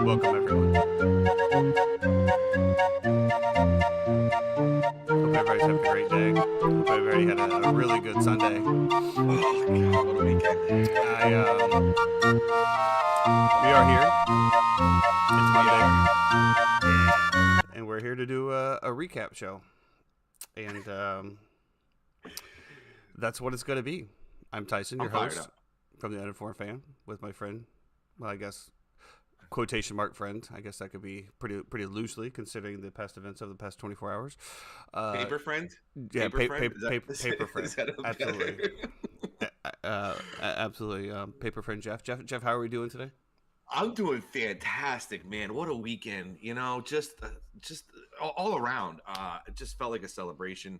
Welcome, everyone. Hope everybody's having a great day. Hope everybody had a really good Sunday. Oh God, what a weekend! We are here. It's Monday, and we're here to do a recap show, and that's what it's going to be. I'm Tyson, your host from the Uninformed Fan, with my friend. Well, I guess quotation mark friend. I guess that could be pretty loosely considering the past events of the past 24 hours. Paper friend? Yeah, paper friend. Absolutely. Absolutely. Paper friend Jeff. Jeff, how are we doing today? I'm doing fantastic, man. What a weekend. You know, just all around. It just felt like a celebration.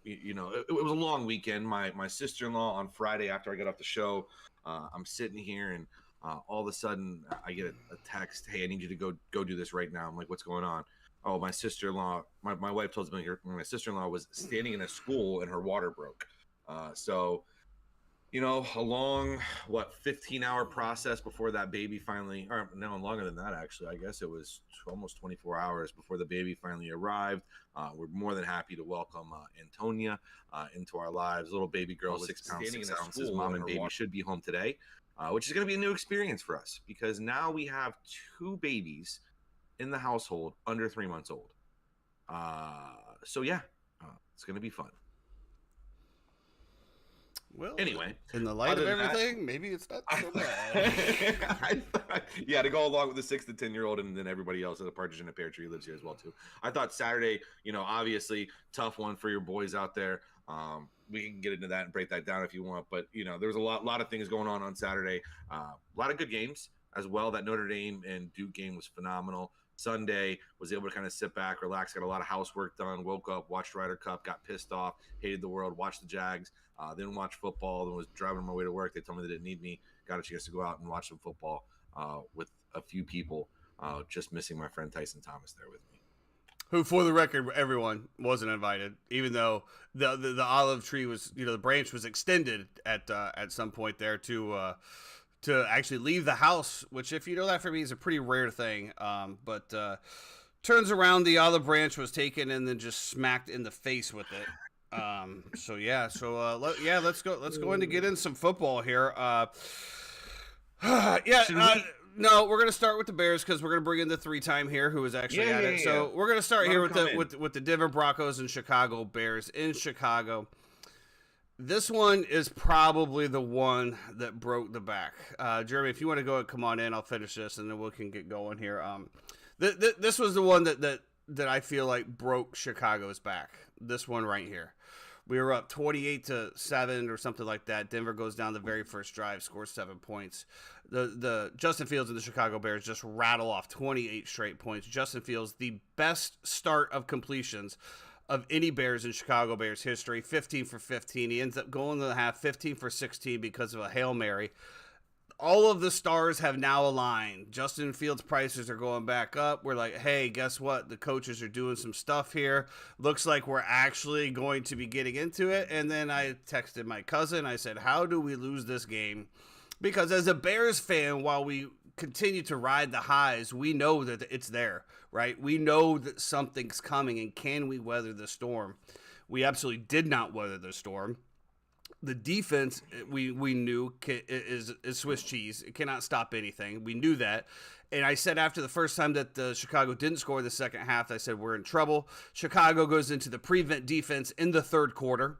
It was a long weekend. My sister-in-law on Friday after I got off the show, I'm sitting here and all of a sudden I get a text, "Hey, I need you to go do this right now." I'm like, "What's going on?" Oh, my sister-in-law, my wife told me my sister-in-law was standing in a school and her water broke. So a long 15-hour process before that baby finally, or no, longer than that actually. I guess it was almost 24 hours before the baby finally arrived. We're more than happy to welcome Antonia into our lives. Little baby girl, 6 pounds 6 ounces. Mom and baby should be home today, which is going to be a new experience for us because now we have 2 babies in the household under 3 months old. So yeah, it's going to be fun. Well, anyway, in the light of everything, maybe it's not so bad. Yeah, to go along with the 6 to 10-year-old and then everybody else at the Partridge in a Pear Tree lives here as well too. I thought Saturday, obviously tough one for your boys out there. We can get into that and break that down if you want, but there was a lot of things going on Saturday. A lot of good games as well. That Notre Dame and Duke game was phenomenal. Sunday was able to kind of sit back, relax, got a lot of housework done, woke up, watched Ryder Cup, got pissed off, hated the world, watched the Jags, then watched football, then was driving on my way to work. They told me they didn't need me. Got a chance to go out and watch some football with a few people, just missing my friend Tyson Thomas there with me. Who, for the record, everyone wasn't invited, even though the olive tree was, the branch was extended at some point there to actually leave the house, which, if you know that for me, is a pretty rare thing. But turns around, the olive branch was taken and then just smacked in the face with it. Let's go in to get in some football here. No, we're gonna start with the Bears because we're gonna bring in the 3-time here who is actually at it. So we're gonna start here with the Denver Broncos and Chicago Bears in Chicago. This one is probably the one that broke the back. Jeremy, if you want to go and come on in, I'll finish this and then we can get going here. This was the one that I feel like broke Chicago's back. This one right here. We were up 28-7 or something like that. Denver goes down the very first drive, scores 7 points. The Justin Fields and the Chicago Bears just rattle off 28 straight points. Justin Fields, the best start of completions of any Bears in Chicago Bears history, 15 for 15. He ends up going to the half 15 for 16 because of a Hail Mary. All of the stars have now aligned. Justin Fields' prices are going back up. We're like, hey, guess what? The coaches are doing some stuff here. Looks like we're actually going to be getting into it. And then I texted my cousin. I said, how do we lose this game? Because as a Bears fan, while we continue to ride the highs, we know that it's there, right? We know that something's coming, and can we weather the storm? We absolutely did not weather the storm. The defense, we knew, is Swiss cheese. It cannot stop anything. We knew that. And I said after the first time that the Chicago didn't score the second half, I said, we're in trouble. Chicago goes into the prevent defense in the third quarter.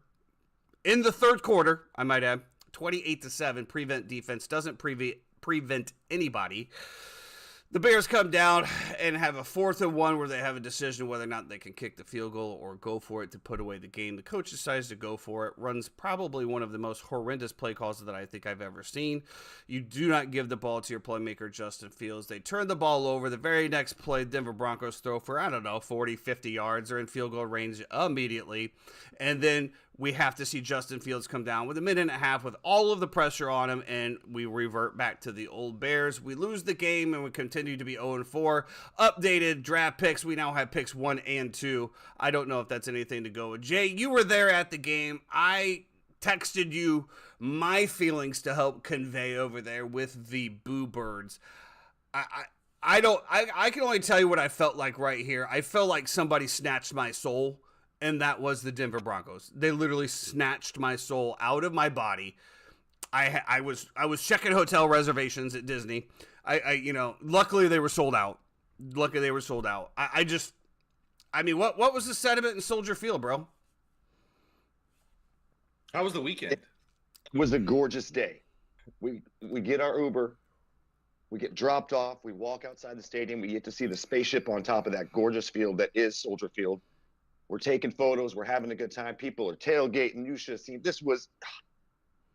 In the third quarter, I might add, 28-7, prevent defense doesn't prevent anybody. The Bears come down and have a 4th and 1 where they have a decision whether or not they can kick the field goal or go for it to put away the game. The coach decides to go for it, runs probably one of the most horrendous play calls that I think I've ever seen. You do not give the ball to your playmaker, Justin Fields. They turn the ball over. The very next play, Denver Broncos throw for, 40, 50 yards. They're in field goal range immediately. And then we have to see Justin Fields come down with a minute and a half with all of the pressure on him, and we revert back to the old Bears. We lose the game, and we continue to be 0-4. Updated draft picks. We now have picks 1 and 2. I don't know if that's anything to go with. Jay, you were there at the game. I texted you my feelings to help convey over there with the Boo Birds. I can only tell you what I felt like right here. I felt like somebody snatched my soul. And that was the Denver Broncos. They literally snatched my soul out of my body. I was checking hotel reservations at Disney. Luckily they were sold out. What was the sentiment in Soldier Field, bro? How was the weekend? It was a gorgeous day. We get our Uber. We get dropped off. We walk outside the stadium. We get to see the spaceship on top of that gorgeous field that is Soldier Field. We're taking photos. We're having a good time. People are tailgating. You should have seen.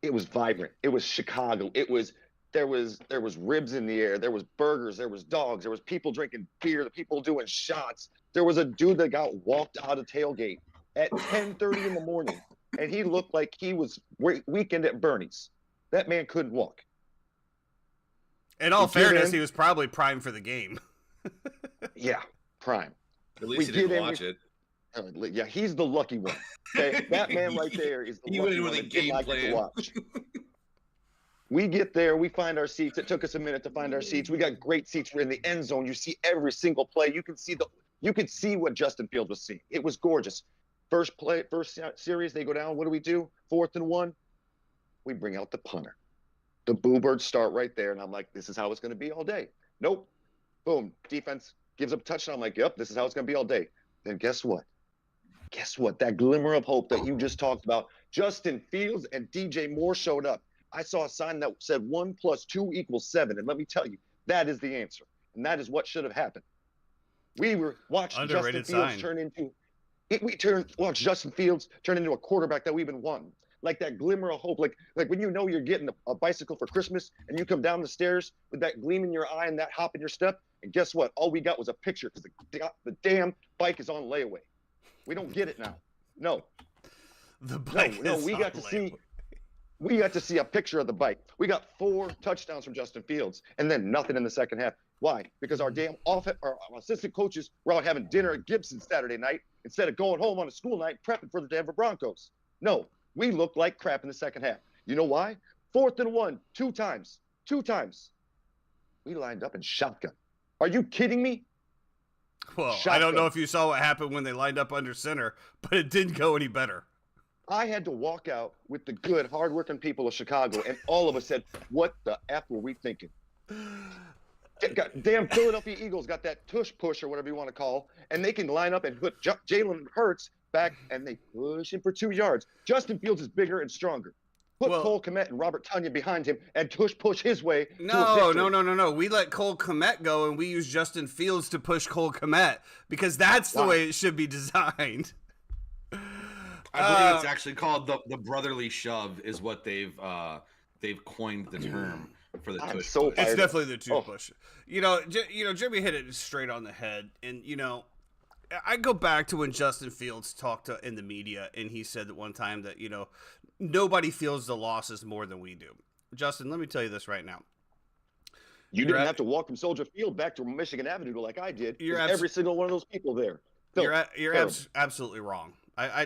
It was vibrant. It was Chicago. There was ribs in the air. There was burgers. There was dogs. There was people drinking beer. The people doing shots. There was a dude that got walked out of tailgate at 10:30 in the morning, and he looked like he was weekend at Bernie's. That man couldn't walk. In all fairness, he was probably primed for the game. Yeah, prime. At least he didn't watch it. Yeah, he's the lucky one. Okay? That man right there is the lucky one that did not get to watch. We get there, we find our seats. It took us a minute to find our seats. We got great seats. We're in the end zone. You see every single play. You could see what Justin Fields was seeing. It was gorgeous. First series, they go down. What do? 4th and 1. We bring out the punter. The Boo Birds start right there, and I'm like, this is how it's going to be all day. Nope. Boom. Defense gives up a touchdown. I'm like, yep, this is how it's going to be all day. Then guess what? That glimmer of hope that you just talked about, Justin Fields and DJ Moore showed up. I saw a sign that said 1 + 2 = 7. And let me tell you, that is the answer. And that is what should have happened. We were watching Justin Fields watch Justin Fields turn into a quarterback that we've been wanting. Like that glimmer of hope. Like when you know you're getting a bicycle for Christmas and you come down the stairs with that gleam in your eye and that hop in your step. And guess what? All we got was a picture because the damn bike is on layaway. We don't get it now. No. The bike no, we got to see a picture of the bike. We got 4 touchdowns from Justin Fields and then nothing in the second half. Why? Because our assistant coaches were out having dinner at Gibson Saturday night instead of going home on a school night prepping for the Denver Broncos. No, we looked like crap in the second half. You know why? 4th and 1, 2 times. 2 times. We lined up in shotgun. Are you kidding me? Well, shotgun. I don't know if you saw what happened when they lined up under center, but it didn't go any better. I had to walk out with the good, hardworking people of Chicago, and all of us said, what the F were we thinking? Damn Philadelphia Eagles got that tush push or whatever you want to call, and they can line up and put Jalen Hurts back, and they push him for 2 yards. Justin Fields is bigger and stronger. Put Cole Kmet and Robert Tonyan behind him and push his way to a victory. No. We let Cole Kmet go, and we use Justin Fields to push Cole Kmet because that's the way it should be designed. I believe it's actually called the brotherly shove is what they've coined the term for the tush. So it's definitely the tush push. You know, Jimmy hit it straight on the head, and I go back to when Justin Fields talked in the media, and he said that one time that nobody feels the losses more than we do. Justin, let me tell you this right now. You didn't have to walk from Soldier Field back to Michigan Avenue like I did. Every single one of those people there. You're absolutely wrong.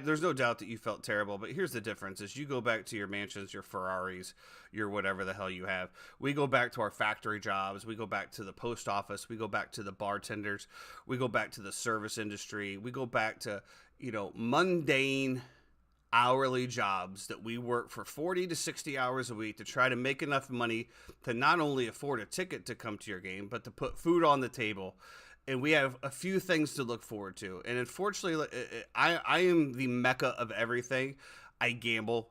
There's no doubt that you felt terrible, but here's the difference: is you go back to your mansions, your Ferraris, your whatever the hell you have. We go back to our factory jobs. We go back to the post office. We go back to the bartenders. We go back to the service industry. We go back to mundane hourly jobs that we work for 40 to 60 hours a week to try to make enough money to not only afford a ticket to come to your game, but to put food on the table. And we have a few things to look forward to. And unfortunately, I am the mecca of everything. I gamble.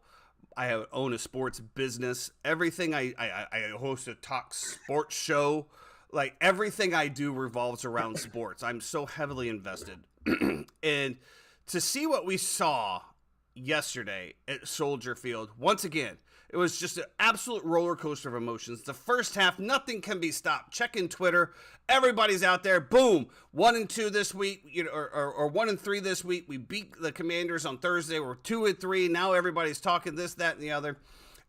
I own a sports business. Everything I host a talk sports show. Like everything I do revolves around sports. I'm so heavily invested. And to see what we saw yesterday at Soldier Field, once again, it was just an absolute roller coaster of emotions. The first half, nothing can be stopped. Check in Twitter. Everybody's out there. Boom. 1-2 this week, or 1-3 this week. We beat the Commanders on Thursday. We're 2-3. Now everybody's talking this, that, and the other.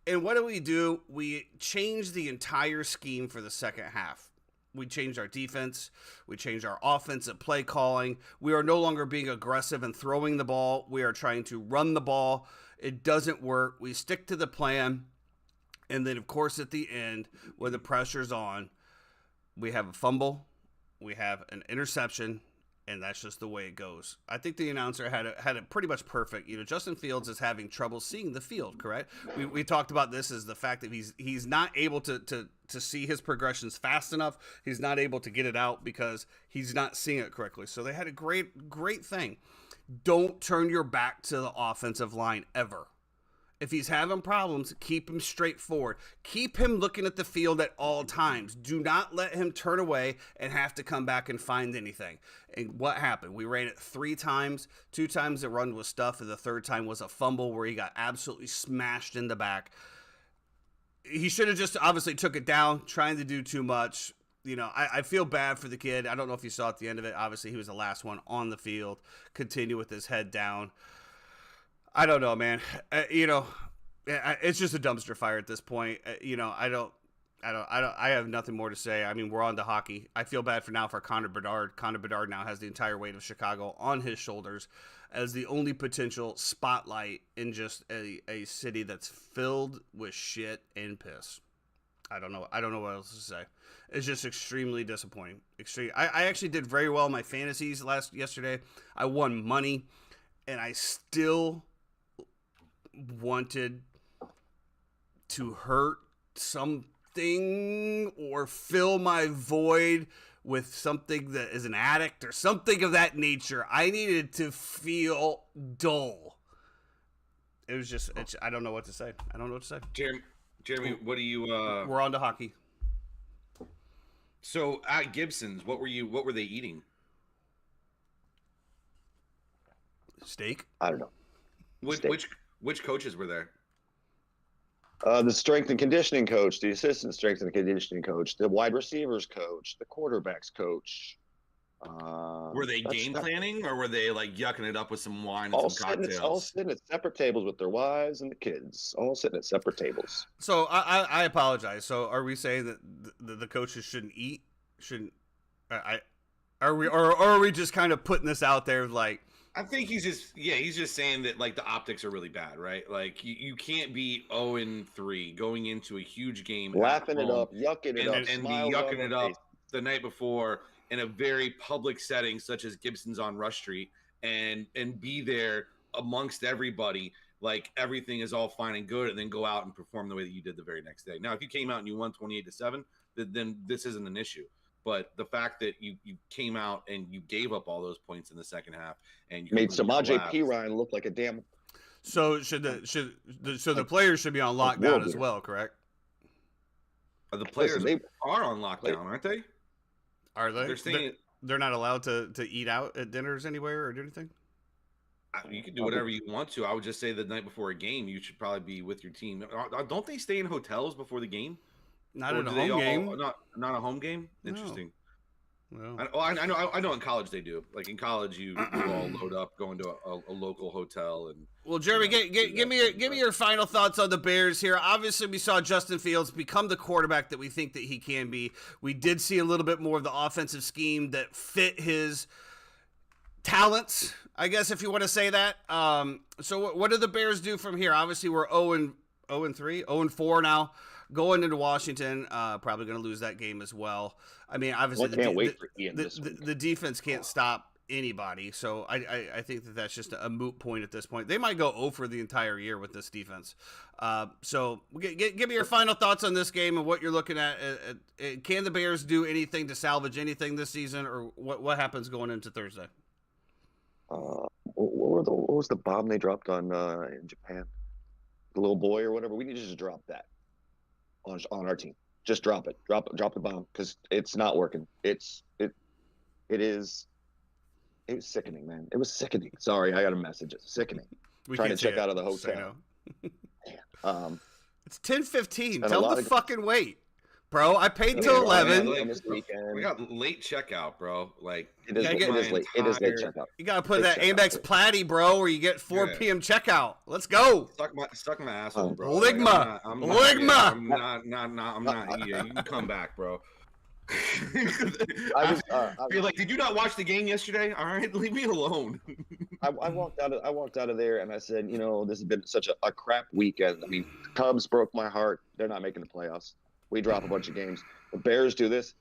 And what do? We changed the entire scheme for the second half. We changed our defense. We changed our offensive play calling. We are no longer being aggressive and throwing the ball. We are trying to run the ball. It doesn't work. We stick to the plan. And then, of course, at the end, when the pressure's on, we have a fumble, we have an interception, and that's just the way it goes. I think the announcer had it pretty much perfect. Justin Fields is having trouble seeing the field, correct? We talked about this as the fact that he's not able to see his progressions fast enough. He's not able to get it out because he's not seeing it correctly. So they had a great thing. Don't turn your back to the offensive line ever. If he's having problems, keep him straight forward. Keep him looking at the field at all times. Do not let him turn away and have to come back and find anything. And what happened? We ran it 3 times. 2 times the run was stuff, and the third time was a fumble where he got absolutely smashed in the back. He should have just obviously took it down, trying to do too much. I feel bad for the kid. I don't know if you saw at the end of it. Obviously, he was the last one on the field. Continue with his head down. I don't know, man. It's just a dumpster fire at this point. I have nothing more to say. I mean, we're on to hockey. I feel bad for Connor Bedard. Connor Bedard now has the entire weight of Chicago on his shoulders as the only potential spotlight in just a city that's filled with shit and piss. I don't know. I don't know what else to say. It's just extremely disappointing. I actually did very well in my fantasies yesterday. I won money, and I still wanted to hurt something or fill my void with something that is an addict or something of that nature. I needed to feel dull. It was just, I don't know what to say. I don't know what to say. Jeremy, what do you? We're on to hockey. So at Gibson's, what were they eating? Steak? I don't know. Which coaches were there? The strength and conditioning coach, the assistant strength and conditioning coach, the wide receivers coach, the quarterbacks coach. Were they game planning, or were they like yucking it up with some wine and some cocktails? All sitting at separate tables with their wives and the kids, all sitting at separate tables. So I apologize. So are we saying that the coaches shouldn't eat? Are we just kind of putting this out there like? I think he's just saying that like the optics are really bad, right? Like you can't be 0-3 going into a huge game, laughing it up, yucking it up, and be yucking it up the night before in a very public setting such as Gibson's on Rush Street, and be there amongst everybody like everything is all fine and good, and then go out and perform the way that you did the very next day. Now, if you came out and you won 28-7, then this isn't an issue. But the fact that you came out and you gave up all those points in the second half and you made Samaje Perine look like a damn. So the players should be on lockdown as well, correct? The players are on lockdown, aren't they? Are they? They're saying they're not allowed to eat out at dinners anywhere or do anything. You can do whatever you want to. I would just say the night before a game, you should probably be with your team. Don't they stay in hotels before the game? Not in a home game. Not a home game. Interesting. No. I know. In college they do. Like in college, you all load up, go into a local hotel, and. Well, Jeremy, give me your final thoughts on the Bears here. Obviously, we saw Justin Fields become the quarterback that we think that he can be. We did see a little bit more of the offensive scheme that fit his talents, I guess, if you want to say that. So what do the Bears do from here? Obviously, we're 0-3, 0-4 now. Going into Washington, probably going to lose that game as well. I mean, obviously, the defense can't stop anybody, so I think that that's just a moot point at this point. They might go 0 for the entire year with this defense. So give me your final thoughts on this game and what you're looking at. Can the Bears do anything to salvage anything this season, or what happens going into Thursday? What was the bomb they dropped on in Japan? The little boy or whatever. We need to just drop that on our team. Just drop it. Drop the bomb, because it's not working. It was sickening, man. It was sickening. Sorry, I got a message. It's sickening. Trying to check out of the hotel. It's 10:15. Tell them to fucking wait, bro. I paid till 11. We got late checkout, bro. Like it is late. It is late checkout. You gotta put that Amex Platy, bro, where you get 4 p.m. checkout. Let's go. Stuck my asshole, bro. Ligma. I'm not here. You can come back, bro. I feel like, did you not watch the game yesterday? All right, leave me alone. I walked out of there and I said, this has been such a crap weekend. I mean, the Cubs broke my heart. They're not making the playoffs. We drop a bunch of games. The Bears do this.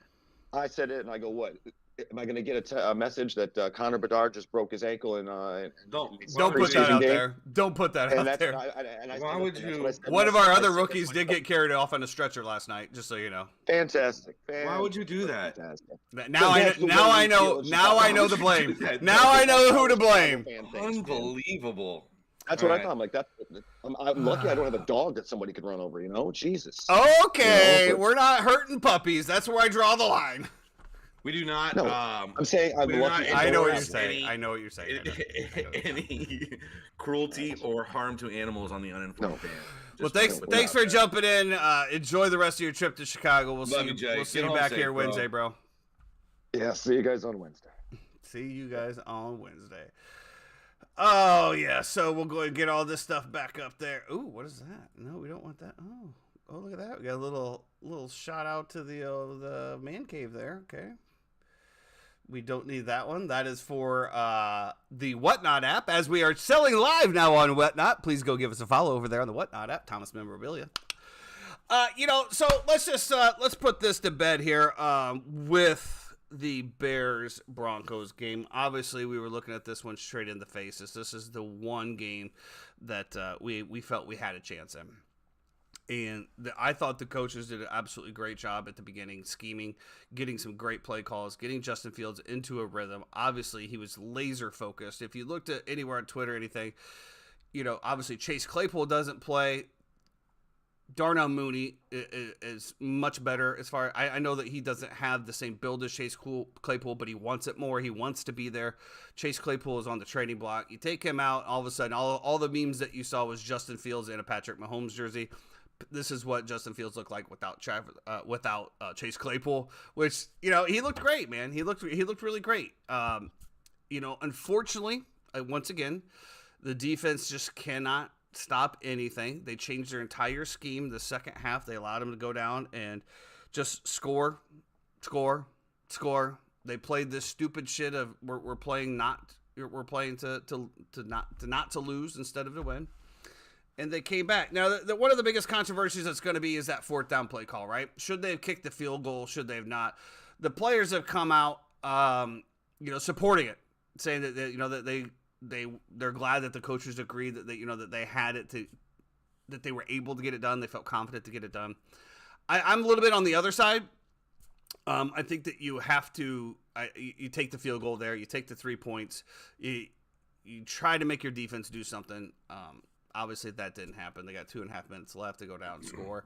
I said it and I go, what? Am I going to get a message that Connor Bedard just broke his ankle and don't put that out there. Don't put that out there. Why would you? One of our other rookies did get carried off on a stretcher last night, just so you know. Fantastic. Why would you do that? Now I know the blame. Now I know who to blame. Unbelievable. That's what I thought. I'm like, I'm lucky I don't have a dog that somebody could run over, Jesus. Okay, we're not hurting puppies. That's where I draw the line. We do not. No, I'm saying I'm lucky. I know what you're saying. I know what you're saying. Any cruelty or harm to animals on the uninformed fan. Well, thanks for jumping in. Enjoy the rest of your trip to Chicago. We'll see you back here Wednesday, bro. Yeah, see you guys on Wednesday. Oh, yeah. So we'll go ahead and get all this stuff back up there. Ooh, what is that? No, we don't want that. Oh, look at that. We got a little shout out to the man cave there. Okay. We don't need that one. That is for the Whatnot app, as we are selling live now on Whatnot. Please go give us a follow over there on the Whatnot app, Thomas Memorabilia. So let's put this to bed here with the Bears Broncos game. Obviously, we were looking at this one straight in the faces. This is the one game that we felt we had a chance in. And I thought the coaches did an absolutely great job at the beginning, scheming, getting some great play calls, getting Justin Fields into a rhythm. Obviously, he was laser focused. If you looked at anywhere on Twitter or anything, obviously Chase Claypool doesn't play. Darnell Mooney is much better as far. I know that he doesn't have the same build as Chase Claypool, but he wants it more. He wants to be there. Chase Claypool is on the trading block. You take him out, all of a sudden, all the memes that you saw was Justin Fields in a Patrick Mahomes jersey. This is what Justin Fields looked like without Chase Claypool, which he looked great, man. He looked really great. Unfortunately, once again, the defense just cannot stop anything. They changed their entire scheme the second half. They allowed him to go down and just score. They played this stupid shit of we're playing to not to lose instead of to win. And they came back. Now, one of the biggest controversies that's going to be is that fourth down play call, right? Should they have kicked the field goal? Should they have not? The players have come out, supporting it, saying that they're glad that the coaches agreed that that they had it that they were able to get it done. They felt confident to get it done. I'm a little bit on the other side. I think that you have to you take the field goal there. You take the 3 points. You try to make your defense do something. Obviously, that didn't happen. They got 2.5 minutes left to go down and score.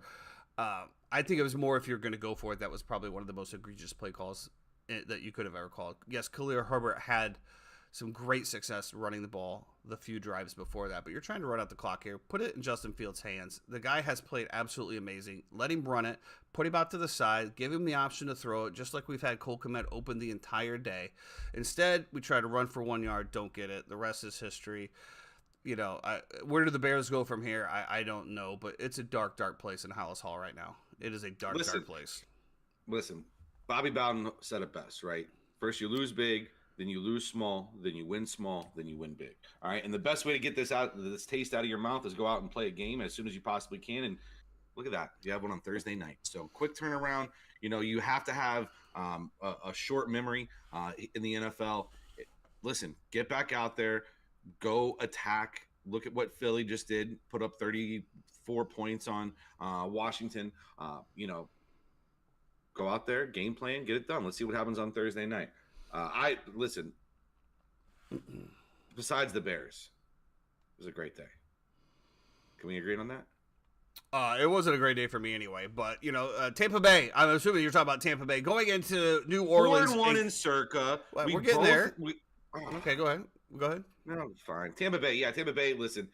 I think it was more if you're going to go for it. That was probably one of the most egregious play calls that you could have ever called. Yes, Khalil Herbert had some great success running the ball the few drives before that, but you're trying to run out the clock here. Put it in Justin Fields' hands. The guy has played absolutely amazing. Let him run it. Put him out to the side. Give him the option to throw it, just like we've had Cole Kmet open the entire day. Instead, we try to run for 1 yard, don't get it. The rest is history. Where do the Bears go from here? I don't know, but it's a dark, dark place in Hollis Hall right now. It is a dark, dark place. Listen, Bobby Bowden said it best, right? First you lose big, then you lose small, then you win small, then you win big. All right, and the best way to get this taste out of your mouth is go out and play a game as soon as you possibly can. And look at that, you have one on Thursday night. So quick turnaround. You have to have a short memory in the NFL. Listen, get back out there. Go attack. Look at what Philly just did. Put up 34 points on Washington. Go out there, game plan, get it done. Let's see what happens on Thursday night. Listen. Besides the Bears, it was a great day. Can we agree on that? It wasn't a great day for me anyway. But Tampa Bay. I'm assuming you're talking about Tampa Bay going into New Orleans. 4-1 in Circa. We're getting there. Okay, go ahead. Go ahead. No, fine. Tampa Bay. Yeah, Tampa Bay. Listen,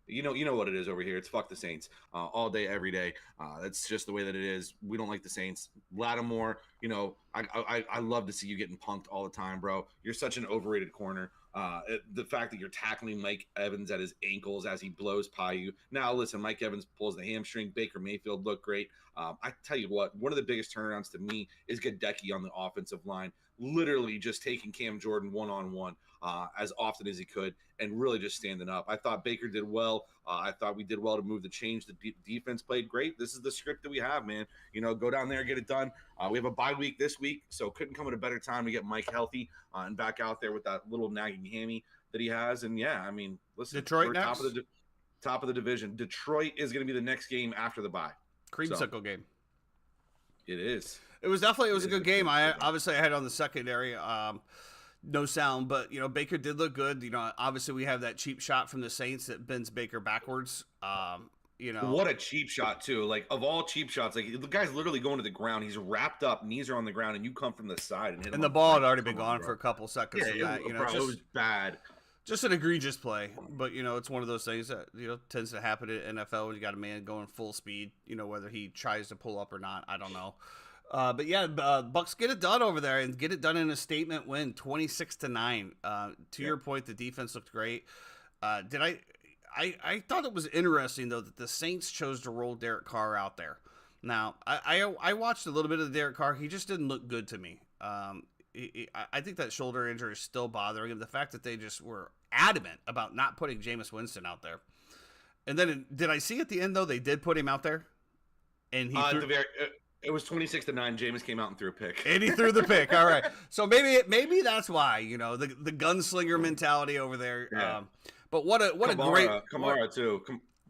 you know what it is over here. It's fuck the Saints all day, every day. That's just the way that it is. We don't like the Saints. Lattimore, I love to see you getting punked all the time, bro. You're such an overrated corner. The fact that you're tackling Mike Evans at his ankles as he blows by you. Now, listen, Mike Evans pulls the hamstring. Baker Mayfield looked great. I tell you what, one of the biggest turnarounds to me is Gadecki on the offensive line. Literally just taking Cam Jordan one-on-one as often as he could and really just standing up. I thought Baker did well. I thought we did well to move the change. The defense played great. This is the script that we have, man. Go down there and get it done. We have a bye week this week, so couldn't come at a better time to get Mike healthy and back out there with that little nagging hammy that he has. And, yeah, I mean, listen. Detroit next? Top of the division. Detroit is going to be the next game after the bye. Creamsicle game. It is. It was a good game. I had it on the secondary. No sound, but Baker did look good. Obviously we have that cheap shot from the Saints that bends Baker backwards. What a cheap shot too. Like, of all cheap shots, like, the guy's literally going to the ground. He's wrapped up, knees are on the ground, and you come from the side and hit him. And the ball had already been gone for a couple seconds. Yeah, it was bad. Just an egregious play, but it's one of those things that tends to happen in NFL when you got a man going full speed. Whether he tries to pull up or not, I don't know. But yeah, Bucs get it done over there and get it done in a statement win, 26-9. To your point, the defense looked great. I thought it was interesting though that the Saints chose to roll Derek Carr out there. Now, I watched a little bit of the Derek Carr. He just didn't look good to me. I think that shoulder injury is still bothering him. The fact that they just were adamant about not putting Jameis Winston out there. And then did I see at the end though they did put him out there? and he it was 26-9. Jameis came out and threw a pick. And he threw the pick. All right. So maybe that's why, the gunslinger mentality over there. Yeah. But what a great Kamara too.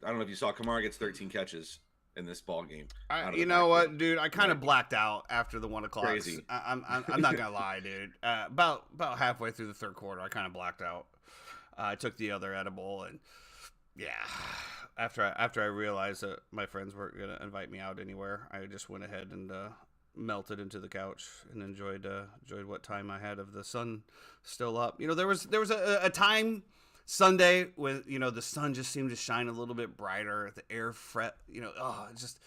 I don't know if you saw Kamara gets 13 catches in this ball game. You know what, dude? I kind of blacked out after the 1 o'clock. Crazy. I'm not gonna lie, dude. About halfway through the third quarter, I kind of blacked out. I took the other edible, and yeah. After I realized that my friends weren't gonna invite me out anywhere, I just went ahead and melted into the couch and enjoyed what time I had of the sun still up. There was a time Sunday when the sun just seemed to shine a little bit brighter, the air it just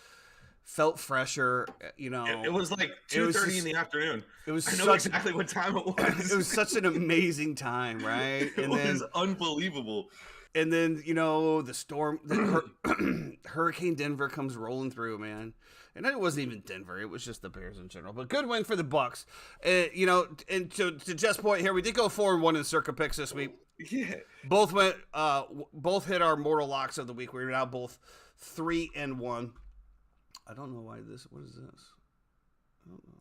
felt fresher. It was like 2:30 in the afternoon. It was I know exactly what time it was. It was such an amazing time, right? It was unbelievable. And then, the storm, Hurricane Denver comes rolling through, man. And it wasn't even Denver. It was just the Bears in general. But good win for the Bucs. And to Jeff's point here, we did go 4-1 in Circa Picks this week. Yeah. Both hit our mortal locks of the week. We're now both 3-1. I don't know why what is this? I don't know.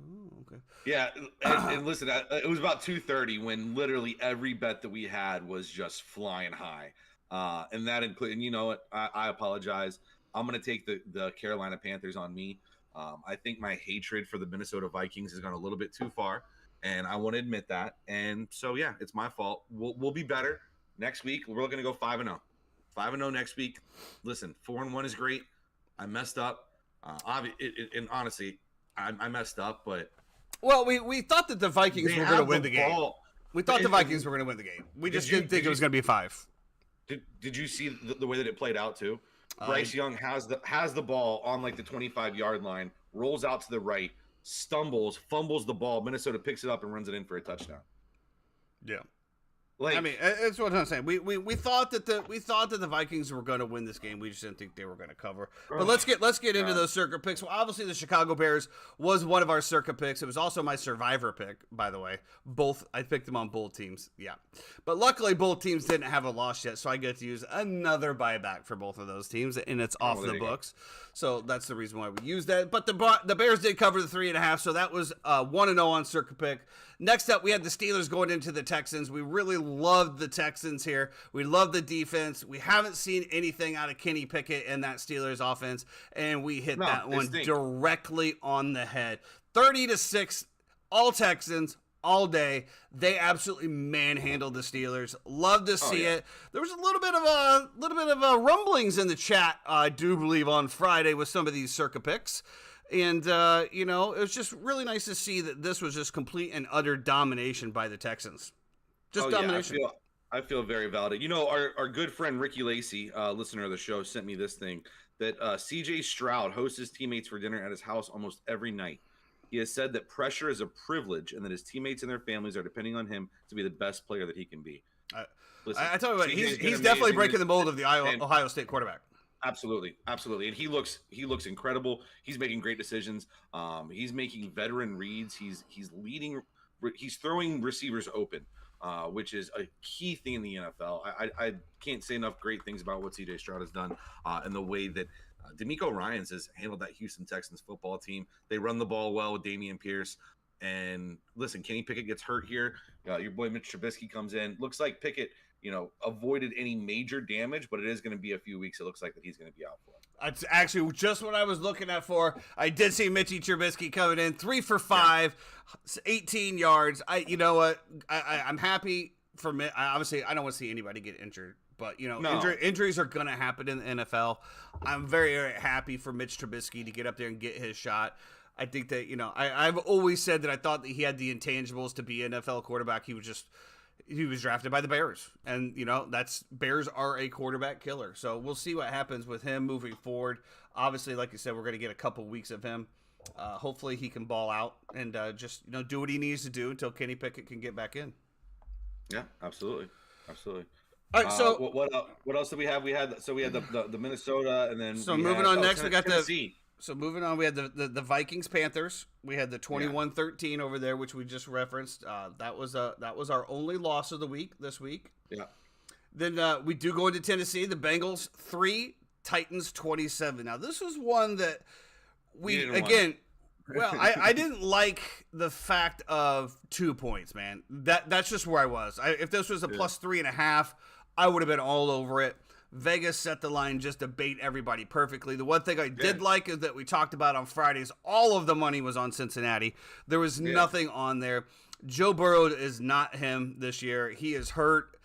Oh, okay. Yeah, and listen, it was about 2:30 when literally every bet that we had was just flying high, and that included. And you know what? I apologize. I'm going to take the Carolina Panthers on me. I think my hatred for the Minnesota Vikings has gone a little bit too far, and I want to admit that. And so, yeah, it's my fault. We'll be better next week. We're going to go 5-0. 5-0 next week. Listen, 4-1 is great. I messed up. And honestly, I messed up, but we thought that the Vikings were going to win the game. We thought the Vikings were going to win the game. We just didn't think it was going to be 5. Did you see the way that it played out too? Bryce Young has the ball on like the 25-yard line, rolls out to the right, stumbles, fumbles the ball. Minnesota picks it up and runs it in for a touchdown. Yeah. That's what I'm saying. We thought that the Vikings were going to win this game. We just didn't think they were going to cover. But let's get into those Circa Picks. Well, obviously the Chicago Bears was one of our Circa Picks. It was also my survivor pick, by the way. I picked them on both teams. Yeah. But luckily both teams didn't have a loss yet, so I get to use another buyback for both of those teams, and it's off the books. So that's the reason why we used that. But the Bears did cover the 3.5, so that was 1-0 on Circa Pick. Next up, we had the Steelers going into the Texans. We really loved the Texans here. We love the defense. We haven't seen anything out of Kenny Pickett in that Steelers offense, and we hit that one directly on the head. 30-6, all Texans, all day. They absolutely manhandled the Steelers. Love to see it. There was a little bit of rumblings in the chat, I do believe, on Friday with some of these Circa Picks. And, it was just really nice to see that this was just complete and utter domination by the Texans. Just domination. Yeah, I feel very validated. Our good friend Ricky Lacey, listener of the show, sent me this thing that C.J. Stroud hosts his teammates for dinner at his house almost every night. He has said that pressure is a privilege and that his teammates and their families are depending on him to be the best player that he can be. Listen, I tell you what, he's definitely breaking the mold of the Ohio State quarterback. Absolutely, and he looks incredible. He's making great decisions. He's making veteran reads. He's throwing receivers open, which is a key thing in the NFL. I can't say enough great things about what C.J. Stroud has done and the way that D'Amico Ryans has handled that Houston Texans football team. They run the ball well with Dameon Pierce. And listen, Kenny Pickett gets hurt here. Your boy Mitch Trubisky comes in. Looks like Pickett avoided any major damage, but it is going to be a few weeks. It looks like that he's going to be out for it. That's actually just what I was looking at for. I did see Mitchy Trubisky coming in 3 for 5, 18 yards. I'm happy for Mitch. Obviously, I don't want to see anybody get injured, but injuries are going to happen in the NFL. I'm very, very happy for Mitch Trubisky to get up there and get his shot. I think that I've always said that I thought that he had the intangibles to be an NFL quarterback. He was drafted by the Bears, and Bears are a quarterback killer. So we'll see what happens with him moving forward. Obviously, like you said, we're going to get a couple weeks of him. Hopefully he can ball out and just do what he needs to do until Kenny Pickett can get back in. Yeah, absolutely. All right, so what else did we have? We had the Minnesota, and then moving on next, we got Tennessee. So moving on, we had the Vikings Panthers. We had the 21-13 over there, which we just referenced. That was our only loss of the week this week. Yeah. Then we do go into Tennessee. The Bengals 3, Titans 27. Now, this was one that we, You didn't again, well, I didn't like the fact of 2 points, man. That's just where I was. If this was a plus 3.5, I would have been all over it. Vegas set the line just to bait everybody perfectly. The one thing I did like is that we talked about on Fridays, all of the money was on Cincinnati. There was nothing on there. Joe Burrow is not him this year. He is hurt.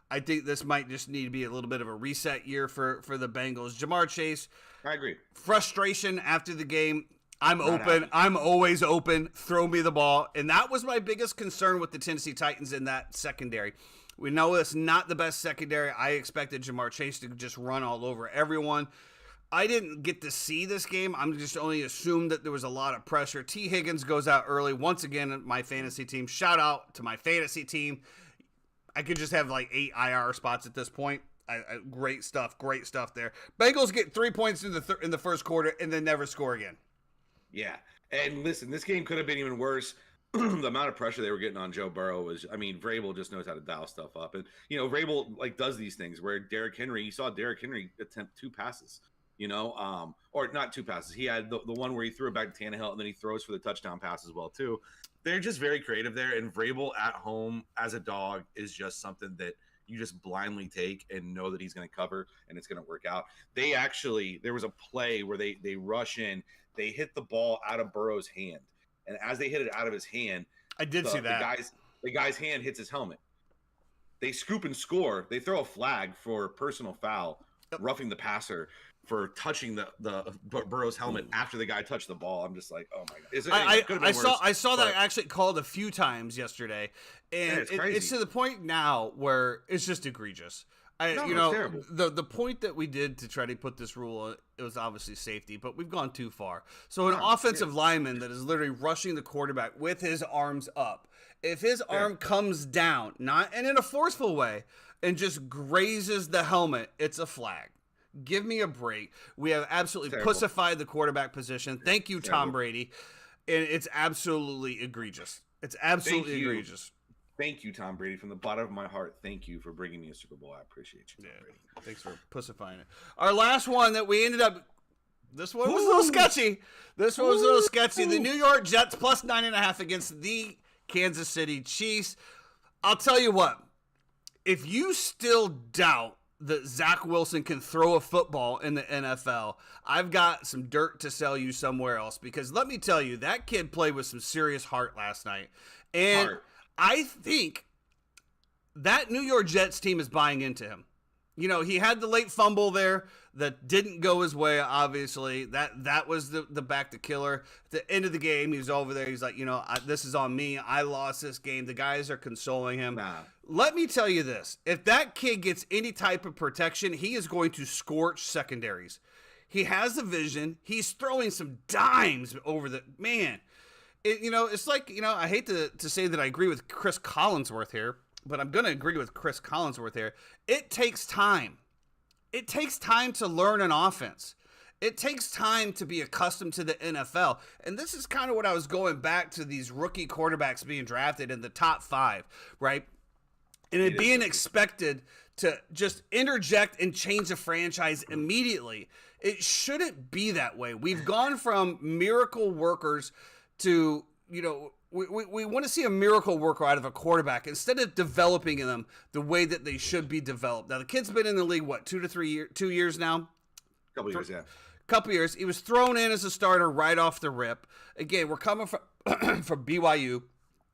I think this might just need to be a little bit of a reset year for the Bengals. Jamar Chase. I agree. Frustration after the game. I'm open. I'm always open. Throw me the ball. And that was my biggest concern with the Tennessee Titans in that secondary. We know it's not the best secondary. I expected Jamar Chase to just run all over everyone. I didn't get to see this game. I'm just only assumed that there was a lot of pressure. T. Higgins goes out early. Once again, my fantasy team. Shout out to my fantasy team. I could just have like 8 IR spots at this point. Great stuff there. Bengals get 3 points in the first quarter and then never score again. Yeah. And listen, this game could have been even worse. The amount of pressure they were getting on Joe Burrow was, I mean, Vrabel just knows how to dial stuff up. And, Vrabel, does these things where Derrick Henry, you saw Derrick Henry attempt 2 passes, or not 2 passes. He had the one where he threw it back to Tannehill, and then he throws for the touchdown pass as well, too. They're just very creative there. And Vrabel at home as a dog is just something that you just blindly take and know that he's going to cover and it's going to work out. There was a play where they rush in, they hit the ball out of Burrow's hand. And as they hit it out of his hand, I did see that. The guy's hand hits his helmet. They scoop and score. They throw a flag for personal foul, roughing the passer for touching the Burrow's helmet after the guy touched the ball. I'm just like, oh my god! I saw that actually called a few times yesterday, and it's to the point now where it's just egregious. The point that we did to try to put this rule, it was obviously safety, but we've gone too far. So an offensive lineman that is literally rushing the quarterback with his arms up, if his arm comes down, not and in a forceful way, and just grazes the helmet, it's a flag. Give me a break. We have absolutely pussified the quarterback position. Thank you, Tom Brady. And it's absolutely egregious. It's absolutely egregious. Thank you, Tom Brady. From the bottom of my heart, thank you for bringing me a Super Bowl. I appreciate you, Tom Brady. Thanks for pussifying it. Our last one that we ended up, this one was a little sketchy. The New York Jets plus 9.5 against the Kansas City Chiefs. I'll tell you what, if you still doubt that Zach Wilson can throw a football in the NFL, I've got some dirt to sell you somewhere else, because let me tell you, that kid played with some serious heart last night. And I think that New York Jets team is buying into him. He had the late fumble there that didn't go his way, obviously. That was the back to killer. At the end of the game, he's over there. He's like, this is on me. I lost this game. The guys are consoling him. Let me tell you this. If that kid gets any type of protection, he is going to scorch secondaries. He has the vision. He's throwing some dimes over the – man. It's like, I hate to say that I agree with Chris Collinsworth here, but I'm going to agree with Chris Collinsworth here. It takes time. It takes time to learn an offense. It takes time to be accustomed to the NFL. And this is kind of what I was going back to, these rookie quarterbacks being drafted in the top 5, right? And it being expected to just interject and change the franchise immediately. It shouldn't be that way. We've gone from miracle workers to, we want to see a miracle worker out of a quarterback instead of developing them the way that they should be developed. Now, the kid's been in the league, 2 years now? Couple years. He was thrown in as a starter right off the rip. Again, we're coming from BYU.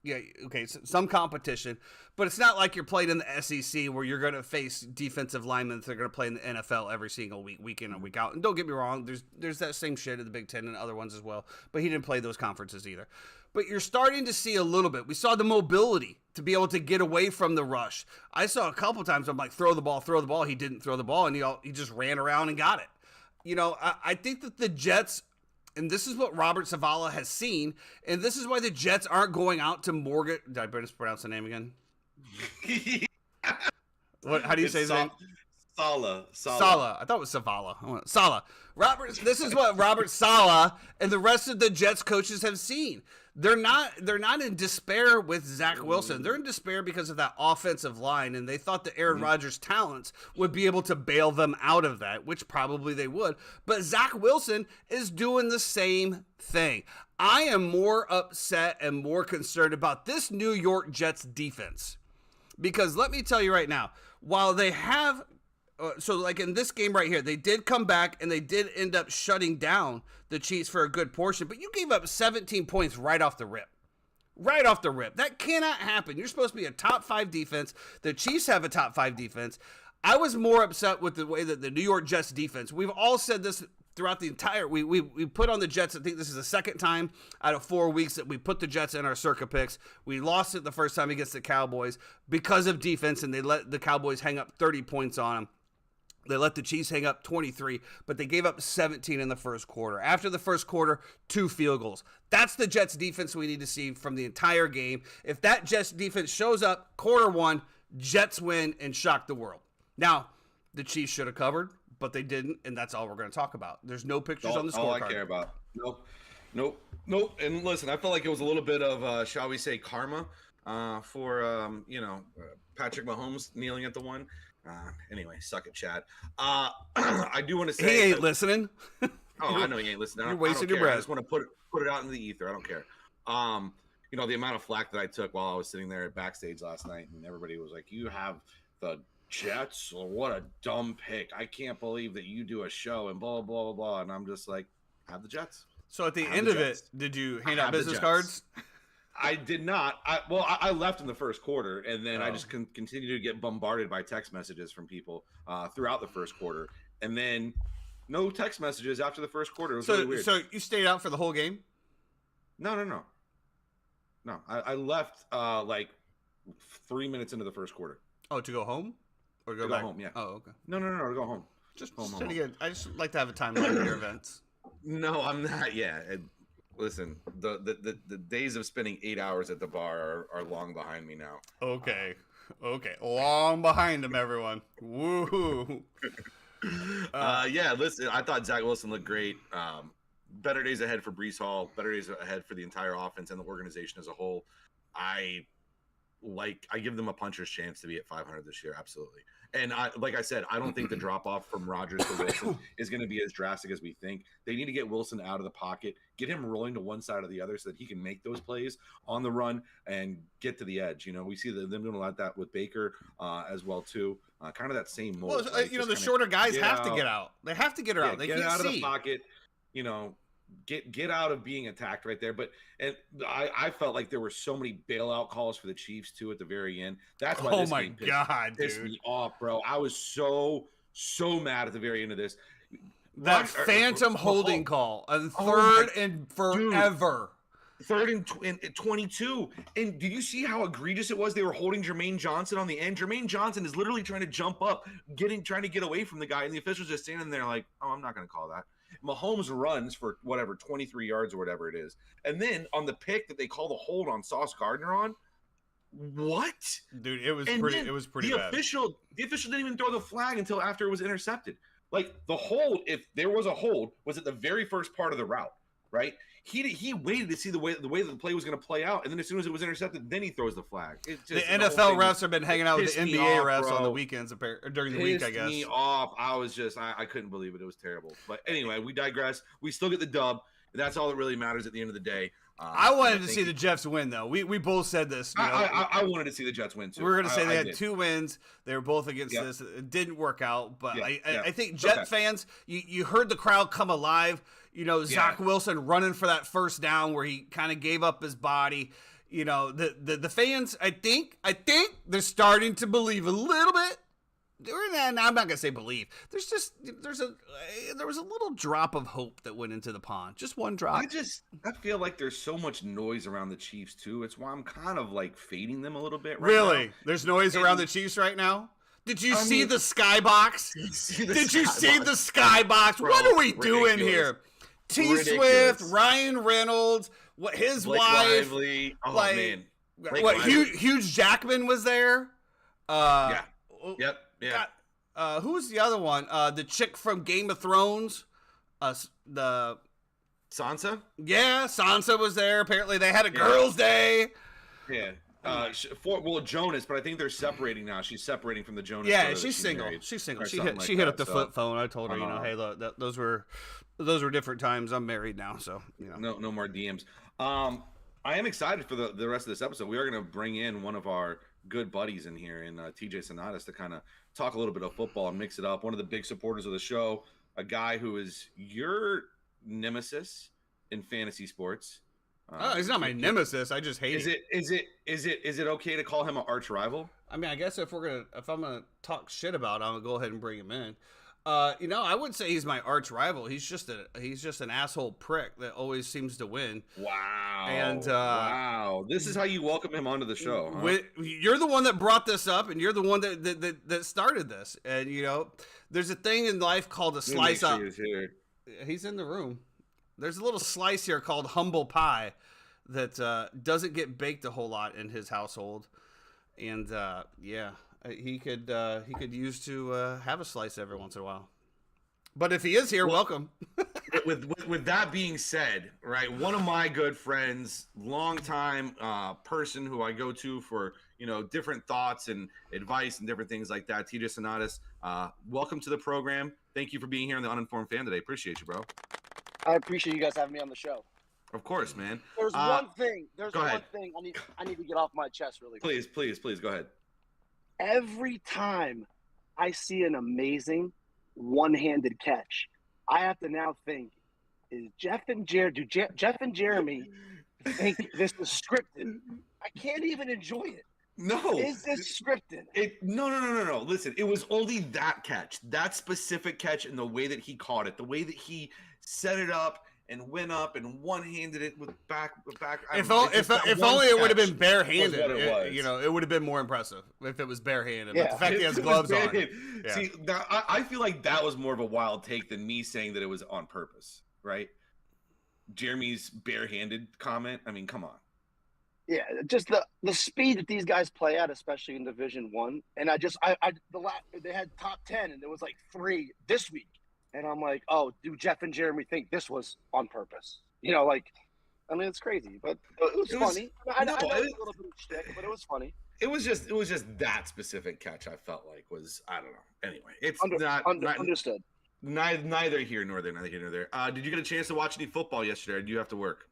Yeah, okay, so some competition, but it's not like you're playing in the SEC where you're going to face defensive linemen that are going to play in the NFL every single week in and week out. And don't get me wrong, there's that same shit in the Big Ten and other ones as well, but he didn't play those conferences either. But you're starting to see a little bit. We saw the mobility to be able to get away from the rush. I saw a couple times, I'm like, throw the ball. He didn't throw the ball, and he just ran around and got it. I think that the Jets, and this is what Robert Zavala has seen, and this is why the Jets aren't going out to Morgan. Did I mispronounce the name again? How do you say his name? Saleh. I thought it was Savala. Saleh. This is what Robert Saleh and the rest of the Jets coaches have seen. They're not in despair with Zach Wilson. They're in despair because of that offensive line, and they thought that Aaron Rodgers' talents would be able to bail them out of that, which probably they would. But Zach Wilson is doing the same thing. I am more upset and more concerned about this New York Jets defense. Because let me tell you right now, while they have so like in this game right here, they did come back and they did end up shutting down the Chiefs for a good portion, but you gave up 17 points right off the rip. Right off the rip. That cannot happen. You're supposed to be a top 5 defense. The Chiefs have a top 5 defense. I was more upset with the way that the New York Jets defense, we've all said this throughout the entire, we put on the Jets, I think this is the second time out of 4 weeks that we put the Jets in our Circa Picks. We lost it the first time against the Cowboys because of defense, and they let the Cowboys hang up 30 points on them. They let the Chiefs hang up 23, but they gave up 17 in the first quarter. After the first quarter, 2 field goals. That's the Jets defense we need to see from the entire game. If that Jets defense shows up, quarter 1, Jets win and shock the world. Now, the Chiefs should have covered, but they didn't, and that's all we're going to talk about. There's no pictures on the scorecard. All I care about. Nope. And listen, I felt like it was a little bit of, shall we say, karma for, Patrick Mahomes kneeling at the one. Anyway, suck it, Chad. I do want to say he ain't listening. Oh, I know he ain't listening. You're wasting your breath. I just want to put it out into the ether. I don't care. The amount of flack that I took while I was sitting there at backstage last night, and everybody was like, "You have the Jets? What a dumb pick! I can't believe that you do a show and blah blah blah blah." And I'm just like, "Have the Jets." So at the end of it, did you hand out business cards? I did not. I left in the first quarter, and then I just continued to get bombarded by text messages from people throughout the first quarter, and then no text messages after the first quarter. It was really weird. So you stayed out for the whole game? No. I left like 3 minutes into the first quarter. Oh, to go home or go home? Yeah. Oh, okay. No, to go home. Just home. I just like to have a timeline of your events. No, I'm not. Yeah. Listen, the days of spending 8 hours at the bar are long behind me now. Okay, long behind him, everyone. Woohoo! Listen, I thought Zach Wilson looked great. Better days ahead for Breece Hall. Better days ahead for the entire offense and the organization as a whole. I give them a puncher's chance to be at 500 this year, absolutely. And like I said, I don't think the drop off from Rodgers to Wilson is going to be as drastic as we think. They need to get Wilson out of the pocket, get him rolling to one side or the other so that he can make those plays on the run and get to the edge. We see them doing a lot of that with Baker as well too. Kind of that same mold. Well, the shorter guys have to get out. They have to get her out. They get can't out see. of the pocket. Get out of being attacked right there. But I felt like there were so many bailout calls for the Chiefs too at the very end. That's why this game pissed me off, bro. I was so mad at the very end of this. That phantom holding call on third and forever. Dude, third and 22. And do you see how egregious it was? They were holding Jermaine Johnson on the end. Jermaine Johnson is literally trying to jump up, trying to get away from the guy, and the official's just standing there like, "Oh, I'm not going to call that." Mahomes runs for 23 yards or whatever it is. And then on the pick that they call the hold on Sauce Gardner on, what? Dude, it was pretty bad. The official didn't even throw the flag until after it was intercepted. Like the hold, if there was a hold, was at the very first part of the route, right? He waited to see the way that the play was going to play out, and then as soon as it was intercepted, then he throws the flag. The NFL refs have been hanging out with the NBA refs on the weekends during the week, I guess. Pissed me off. I was just I couldn't believe it. It was terrible. But anyway, we digress. We still get the dub. That's all that really matters at the end of the day. I wanted to see the Jets win, though. We both said this. I wanted to see the Jets win, too. We were going to say they had 2 wins. They were both against this. It didn't work out. But I think Jet fans, you heard the crowd come alive. Zach Wilson running for that first down where he kind of gave up his body. The fans, I think they're starting to believe a little bit. I'm not gonna say believe. There was a little drop of hope that went into the pond. Just one drop. I feel like there's so much noise around the Chiefs too. It's why I'm kind of like fading them a little bit. Really? Now. There's noise around the Chiefs right now. Did you see the skybox? Did you see the skybox? Bro, what are we doing here? T Swift, Ryan Reynolds, his Blake wife, Lively. Oh man, Huge Jackman was there. Yep. God, Who was the other one? The chick from Game of Thrones. The Sansa? Yeah, Sansa was there. Apparently, they had a girls' day. Yeah. Jonas, but I think they're separating now. She's separating from the Jonas. Yeah, she's single. She's single. She hit up the flip phone. I told her, hey, look, those were different times. I'm married now, so no more DMs. I am excited for the rest of this episode. We are going to bring in one of our good buddies in here, and TJ Sonatas, to kind of talk a little bit of football and mix it up. One of the big supporters of the show, a guy who is your nemesis in fantasy sports. He's not my nemesis. I just hate him. Is it okay to call him an arch rival? I mean, I guess if I'm gonna talk shit about him, I'm gonna go ahead and bring him in. I wouldn't say he's my arch rival. He's just an asshole prick that always seems to win. Wow. And wow, this is how you welcome him onto the show. Huh? You're the one that brought this up, and you're the one that started this. And there's a thing in life called a slice up. He's in the room. There's a little slice here called humble pie that doesn't get baked a whole lot in his household, and he could use to have a slice every once in a while. But if he is here, welcome. with that being said, right, one of my good friends, longtime person who I go to for different thoughts and advice and different things like that, TJ Sonatas, welcome to the program. Thank you for being here on the Uninformed Fan today. Appreciate you, bro. I appreciate you guys having me on the show. Of course, man. There's one thing. There's one thing I need to get off my chest really quick. Please go ahead. Every time I see an amazing one-handed catch, I have to now think: do Jeff and Jeremy think this is scripted? I can't even enjoy it. No. Is this scripted? No. Listen, it was only that catch, that specific catch, and the way that he caught it, the way that he set it up and went up and one-handed it with back. If only it would have been barehanded, it would have been more impressive if it was barehanded. Yeah. But the fact he has gloves on. Yeah. See, I feel like that was more of a wild take than me saying that it was on purpose, right? Jeremy's barehanded comment. I mean, come on. Yeah, just the speed that these guys play at, especially in Division I. And they had top 10, and there was like 3 this week. And I'm like, oh, do Jeff and Jeremy think this was on purpose? It's crazy, but it was funny. I know it was a little bit of shit, but it was funny. It was just that specific catch. I felt like was, I don't know. Anyway, it's understood. Neither here nor there. Did you get a chance to watch any football yesterday, or do you have to work?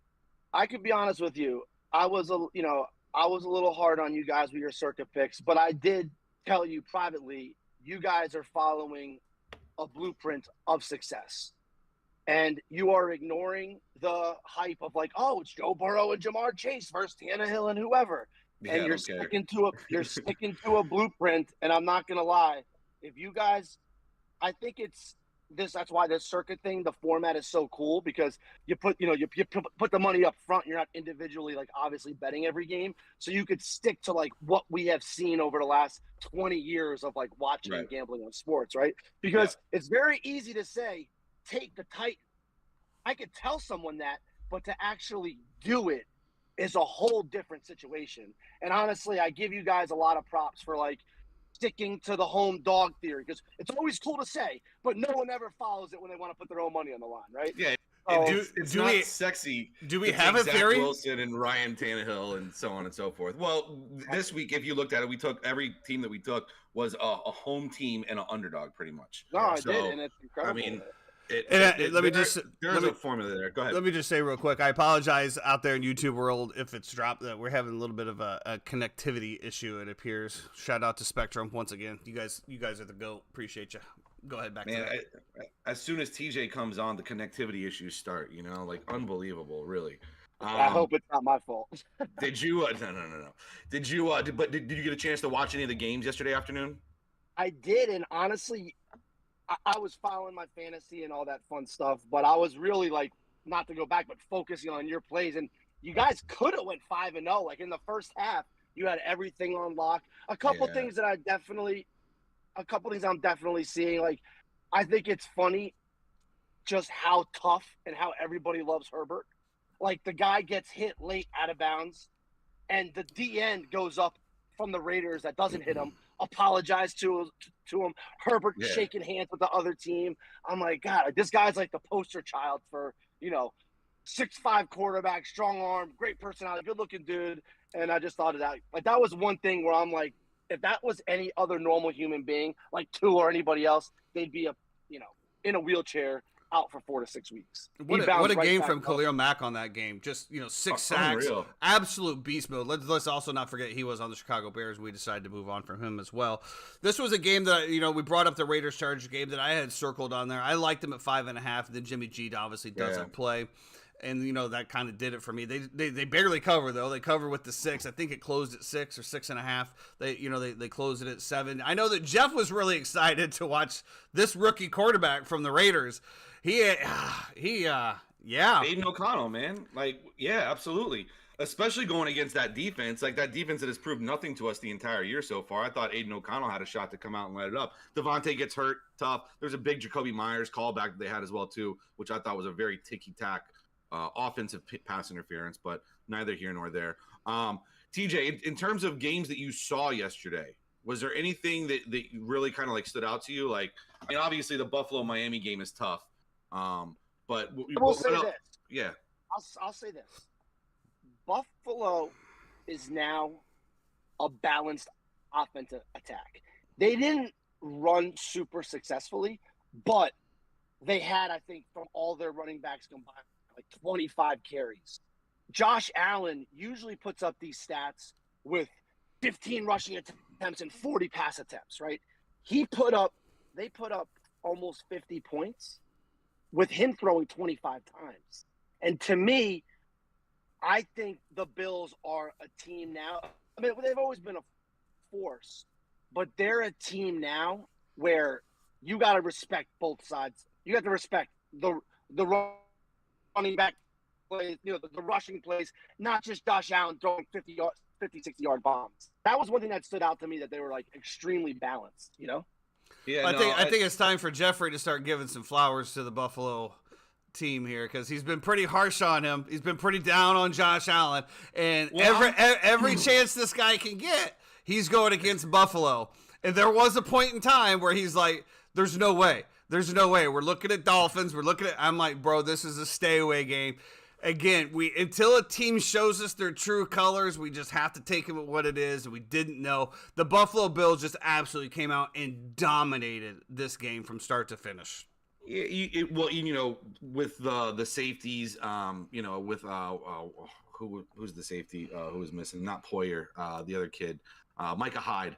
I could be honest with you. I was a little hard on you guys with your Circa Picks, but I did tell you privately, you guys are following a blueprint of success, and you are ignoring the hype of like, oh, it's Joe Burrow and Jamar Chase versus Tannehill and whoever, and you're sticking to a blueprint. And I'm not gonna lie, if you guys, I think it's this. That's why this circuit thing, the format is so cool, because you put the money up front. You're not individually obviously betting every game, so you could stick to what we have seen over the last 20 years of watching and gambling on sports, right? Because it's very easy to say take the tight. I could tell someone that, but to actually do it is a whole different situation. And honestly, I give you guys a lot of props for sticking to the home dog theory, because it's always cool to say, but no one ever follows it when they want to put their own money on the line, right? Yeah. It's not sexy. Do we have a theory? Zach Wilson and Ryan Tannehill and so on and so forth. Well, this week, if you looked at it, we took every team that we took was a home team and an underdog, pretty much. No, I did, and it's incredible. I mean, there's a formula there. Go ahead. Let me just say real quick, I apologize out there in YouTube world if it's dropped. That we're having a little bit of a connectivity issue, it appears. Shout out to Spectrum once again. You guys are the GOAT. Appreciate you. Go ahead, back to that. As soon as TJ comes on, the connectivity issues start. Unbelievable, really. I hope it's not my fault. Did you? No. Did you? Did you get a chance to watch any of the games yesterday afternoon? I did, and honestly, I was following my fantasy and all that fun stuff, but I was really not to go back, but focusing on your plays. And you guys could have went 5-0. In the first half, you had everything on lock. A couple things I'm definitely seeing. I think it's funny just how tough and how everybody loves Herbert. The guy gets hit late out of bounds, and the DN goes up from the Raiders that doesn't hit him, apologized to him. Herbert shaking hands with the other team. I'm like, God, this guy's like the poster child for, 6'5" quarterback, strong arm, great personality, good looking dude. And I just thought of that. Like, that was one thing where I'm like, if that was any other normal human being, like Tua or anybody else, they'd be in a wheelchair out for 4 to 6 weeks. What a game from Khalil Mack on that game. Just, 6 sacks. Unreal. Absolute beast mode. Let's also not forget he was on the Chicago Bears. We decided to move on from him as well. This was a game that, we brought up the Raiders-Chargers game that I had circled on there. I liked him at 5.5. Then Jimmy G obviously doesn't play. And, that kind of did it for me. They barely cover, though. They cover with the 6. I think it closed at 6 or 6.5. They closed it at 7. I know that Jeff was really excited to watch this rookie quarterback from the Raiders. Aiden O'Connell, man. Like, yeah, absolutely. Especially going against that defense. Like, that defense that has proved nothing to us the entire year so far. I thought Aiden O'Connell had a shot to come out and light it up. Devontae gets hurt, tough. There's a big Jacoby Myers callback that they had as well, too, which I thought was a very ticky-tack offensive pass interference, but neither here nor there. TJ, in terms of games that you saw yesterday, was there anything that really kind of like stood out to you? Like, I mean, obviously the Buffalo-Miami game is tough, but we'll say this. Yeah, I'll say this. Buffalo is now a balanced offensive attack. They didn't run super successfully, but they had, I think, from all their running backs combined, like 25 carries. Josh Allen usually puts up these stats with 15 rushing attempts and 40 pass attempts, right? They put up almost 50 points with him throwing 25 times. And to me, I think the Bills are a team now. I mean, they've always been a force, but they're a team now where you got to respect both sides. You got to respect the running back plays, the rushing plays, not just Josh Allen throwing 50, 60-yard bombs. That was one thing that stood out to me, that they were like extremely balanced, Yeah, I think it's time for Jeffrey to start giving some flowers to the Buffalo team here, because he's been pretty harsh on him. He's been pretty down on Josh Allen, and every chance this guy can get, he's going against Buffalo. And there was a point in time where he's like, there's no way. There's no way. We're looking at Dolphins. I'm like, bro, this is a stay away game. Again, until a team shows us their true colors, we just have to take it at what it is. We didn't know. The Buffalo Bills just absolutely came out and dominated this game from start to finish. With the safeties, with who's the safety who was missing? Not Poyer, the other kid. Micah Hyde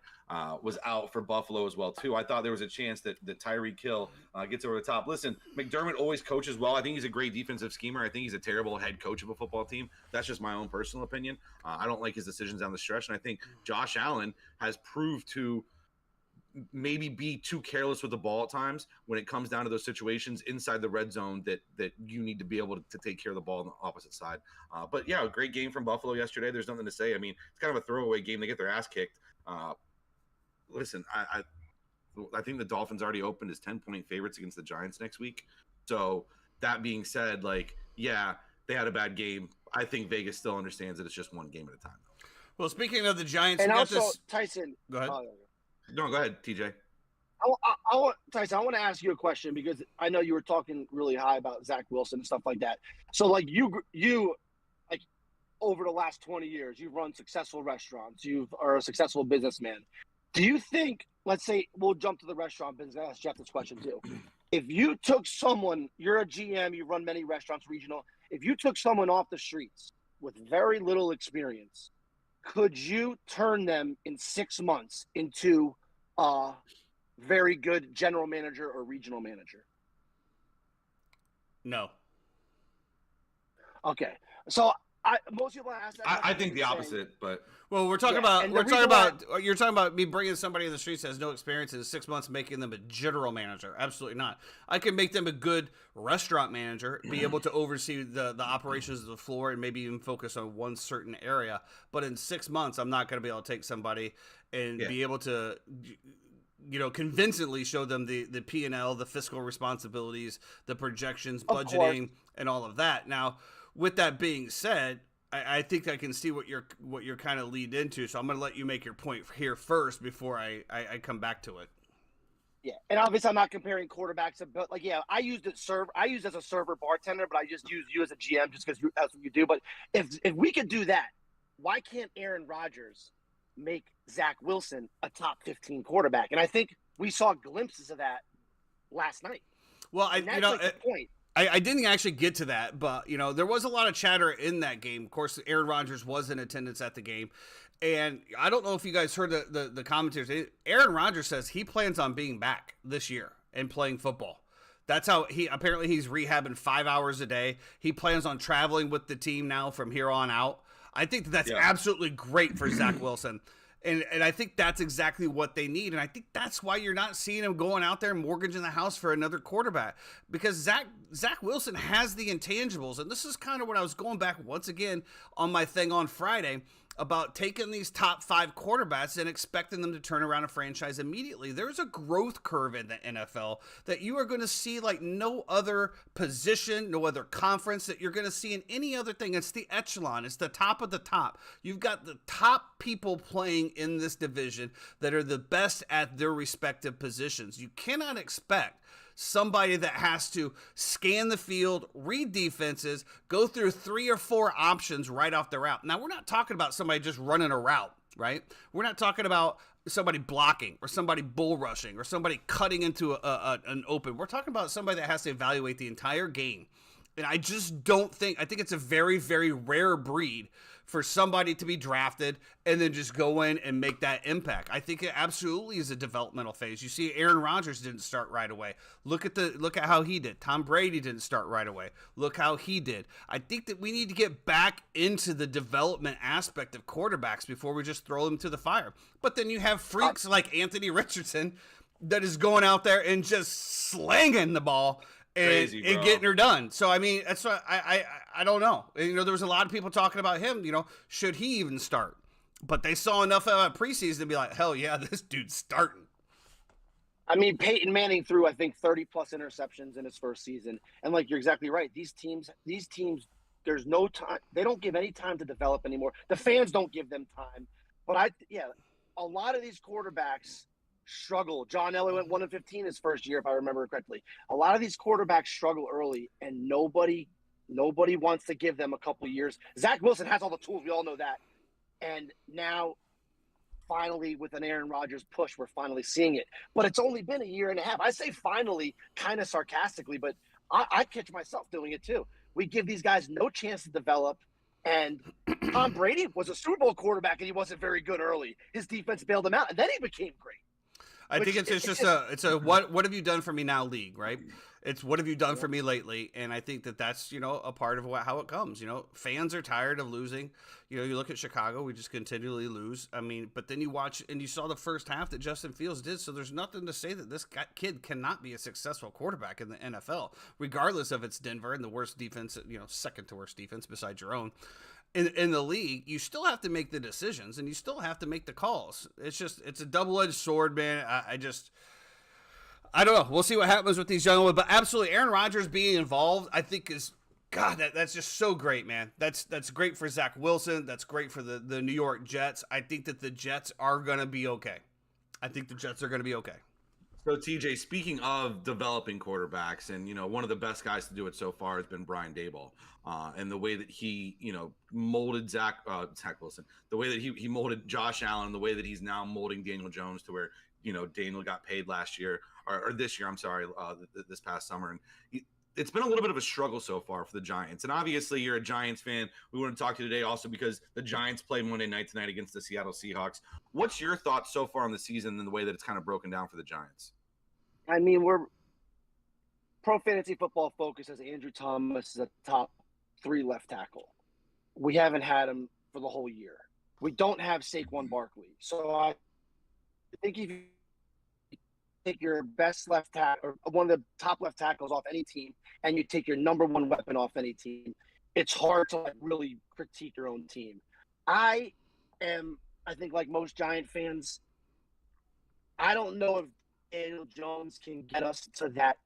was out for Buffalo as well, too. I thought there was a chance that Tyreek Hill gets over the top. Listen, McDermott always coaches well. I think he's a great defensive schemer. I think he's a terrible head coach of a football team. That's just my own personal opinion. I don't like his decisions down the stretch, and I think Josh Allen has proved to maybe be too careless with the ball at times when it comes down to those situations inside the red zone that you need to be able to take care of the ball on the opposite side. But yeah, a great game from Buffalo yesterday. There's nothing to say. I mean, it's kind of a throwaway game. They get their ass kicked. Listen, I think the Dolphins already opened as 10-point favorites against the Giants next week. So that being said, they had a bad game. I think Vegas still understands that it's just one game at a time. Well, speaking of the Giants, and also Tyson. Go ahead. No, go ahead, TJ. Tyson, I want to ask you a question, because I know you were talking really high about Zach Wilson and stuff like that. So, you over the last 20 years, you've run successful restaurants. You are a successful businessman. Do you think, let's say, we'll jump to the restaurant business. I asked Jeff this question too. If you took someone, you're a GM, you run many restaurants, regional. If you took someone off the streets with very little experience, could you turn them in 6 months into a very good general manager or regional manager? No. Okay. So most people ask that. I think the opposite, but well, you're talking about me bringing somebody in the streets that has no experience in 6 months, making them a general manager. Absolutely not. I can make them a good restaurant manager, be able to oversee the operations of the floor and maybe even focus on one certain area. But in 6 months, I'm not going to be able to take somebody and be able to, convincingly show them the P&L, the fiscal responsibilities, the projections, budgeting, and all of that. Now, with that being said, I think I can see what you're kind of lead into. So I'm going to let you make your point here first before I come back to it. Yeah, and obviously I'm not comparing quarterbacks, but like, yeah, I used as a server bartender, but I just use you as a GM just because that's what you do. But if we could do that, why can't Aaron Rodgers make Zach Wilson a top 15 quarterback? And I think we saw glimpses of that last night. Well, the point. I didn't actually get to that, but there was a lot of chatter in that game. Of course, Aaron Rodgers was in attendance at the game. And I don't know if you guys heard the commentators. Aaron Rodgers says he plans on being back this year and playing football. That's how he's rehabbing 5 hours a day. He plans on traveling with the team now from here on out. I think that's absolutely great for Zach Wilson. And I think that's exactly what they need. And I think that's why you're not seeing him going out there and mortgaging the house for another quarterback. Because Zach Wilson has the intangibles. And this is kind of what I was going back once again on my thing on Friday about taking these top 5 quarterbacks and expecting them to turn around a franchise immediately. There's a growth curve in the NFL that you are going to see like no other position, no other conference that you're going to see in any other thing. It's the echelon. It's the top of the top. You've got the top people playing in this division that are the best at their respective positions. You cannot expect somebody that has to scan the field, read defenses, go through 3 or 4 options right off the route. Now, we're not talking about somebody just running a route, right? We're not talking about somebody blocking or somebody bull rushing or somebody cutting into an open. We're talking about somebody that has to evaluate the entire game. And I just don't think – I think it's a very, very rare breed for somebody to be drafted and then just go in and make that impact. I think it absolutely is a developmental phase. You see Aaron Rodgers didn't start right away. Look at how he did. Tom Brady didn't start right away. Look how he did. I think that we need to get back into the development aspect of quarterbacks before we just throw them to the fire. But then you have freaks like Anthony Richardson that is going out there and just slanging the ball and getting her done. So, I mean, that's what I don't know. There was a lot of people talking about him, should he even start? But they saw enough of preseason to be like, hell yeah, this dude's starting. I mean, Peyton Manning threw, I think, 30-plus interceptions in his first season. And, like, you're exactly right. These teams, there's no time. They don't give any time to develop anymore. The fans don't give them time. But, a lot of these quarterbacks struggle. John Elway went 1-15 his first year, if I remember correctly. A lot of these quarterbacks struggle early, and nobody wants to give them a couple of years. Zach Wilson has all the tools. We all know that. And now, finally, with an Aaron Rodgers push, we're finally seeing it. But it's only been a year and a half. I say finally kind of sarcastically, but I catch myself doing it too. We give these guys no chance to develop. And Tom Brady was a Super Bowl quarterback, and he wasn't very good early. His defense bailed him out, and then he became great. I think it's a what have you done for me now league, right? It's what have you done for me lately, and I think that's a part of how it comes. Fans are tired of losing. You look at Chicago, we just continually lose. I mean, but then you watch and you saw the first half that Justin Fields did. So there's nothing to say that this kid cannot be a successful quarterback in the NFL, regardless of it's Denver and the worst defense, second to worst defense besides your own. In the league, you still have to make the decisions and you still have to make the calls. It's a double-edged sword, man. I don't know. We'll see what happens with these young ones, but absolutely, Aaron Rodgers being involved, I think is that's just so great, man. That's great for Zach Wilson. That's great for the New York Jets. I think that the Jets are gonna be okay. So, TJ, speaking of developing quarterbacks, and, one of the best guys to do it so far has been Brian Daboll. And the way that he, molded Zach Wilson, the way that he molded Josh Allen, the way that he's now molding Daniel Jones to where, Daniel got paid last year, or this year, I'm sorry, this past summer. And it's been a little bit of a struggle so far for the Giants. And obviously you're a Giants fan. We want to talk to you today also because the Giants play Monday night tonight against the Seattle Seahawks. What's your thoughts so far on the season and the way that it's kind of broken down for the Giants? I mean, we're Pro Fantasy Football Focus as Andrew Thomas is a top 3 left tackle. We haven't had him for the whole year. We don't have Saquon Barkley. So I think if you take your best left tackle or one of the top left tackles off any team and you take your number 1 weapon off any team, it's hard to really critique your own team. I think like most Giant fans, I don't know if Daniel Jones can get us to that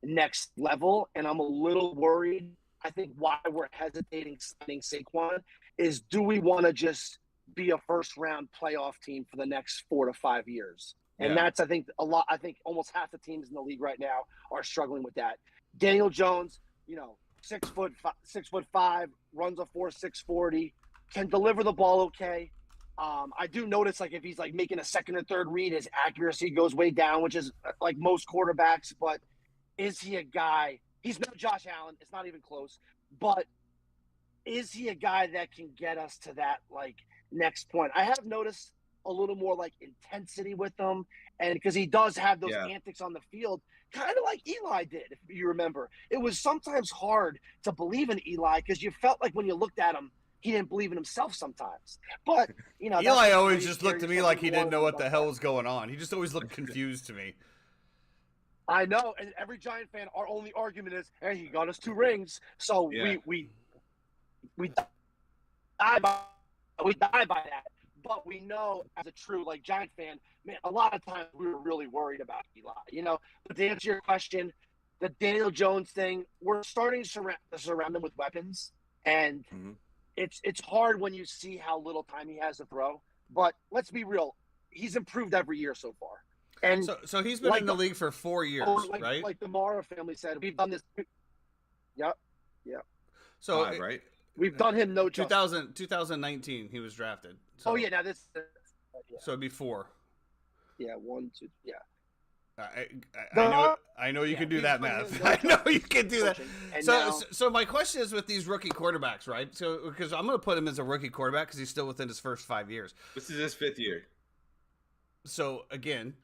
next level, and I'm a little worried. I think why we're hesitating signing Saquon is, do we want to just be a first-round playoff team for the next 4 to 5 years? And that's, I think, a lot. I think almost half the teams in the league right now are struggling with that. Daniel Jones, 6'5", runs a 4.6 40, can deliver the ball okay. I do notice, like, if he's like making a second or third read, his accuracy goes way down, which is like most quarterbacks. But is he a guy? He's no Josh Allen. It's not even close. But is he a guy that can get us to that like next point? I have noticed a little more like intensity with him, and because he does have those antics on the field, kind of like Eli did, if you remember. It was sometimes hard to believe in Eli because you felt like when you looked at him, he didn't believe in himself sometimes. But Eli always just looked to me like he didn't know what the hell was going on. He just always looked confused to me. I know, and every Giant fan, our only argument is, hey, he got us 2 rings, so we die by that. But we know, as a true like Giant fan, man, a lot of times we were really worried about Eli. But to answer your question, the Daniel Jones thing, we're starting to surround him with weapons, and it's hard when you see how little time he has to throw. But let's be real, he's improved every year so far. And so he's been in the league for 4 years, right? Like the Mara family said, we've done this. Yep. So right. We've done him no justice. 2019, he was drafted. So, now this. So it'd be 4. Yeah, 1, 2. Yeah. I know you can do that math. I know you can do that. So my question is with these rookie quarterbacks, right? So because I'm going to put him as a rookie quarterback because he's still within his first 5 years. This is his 5th year. So again,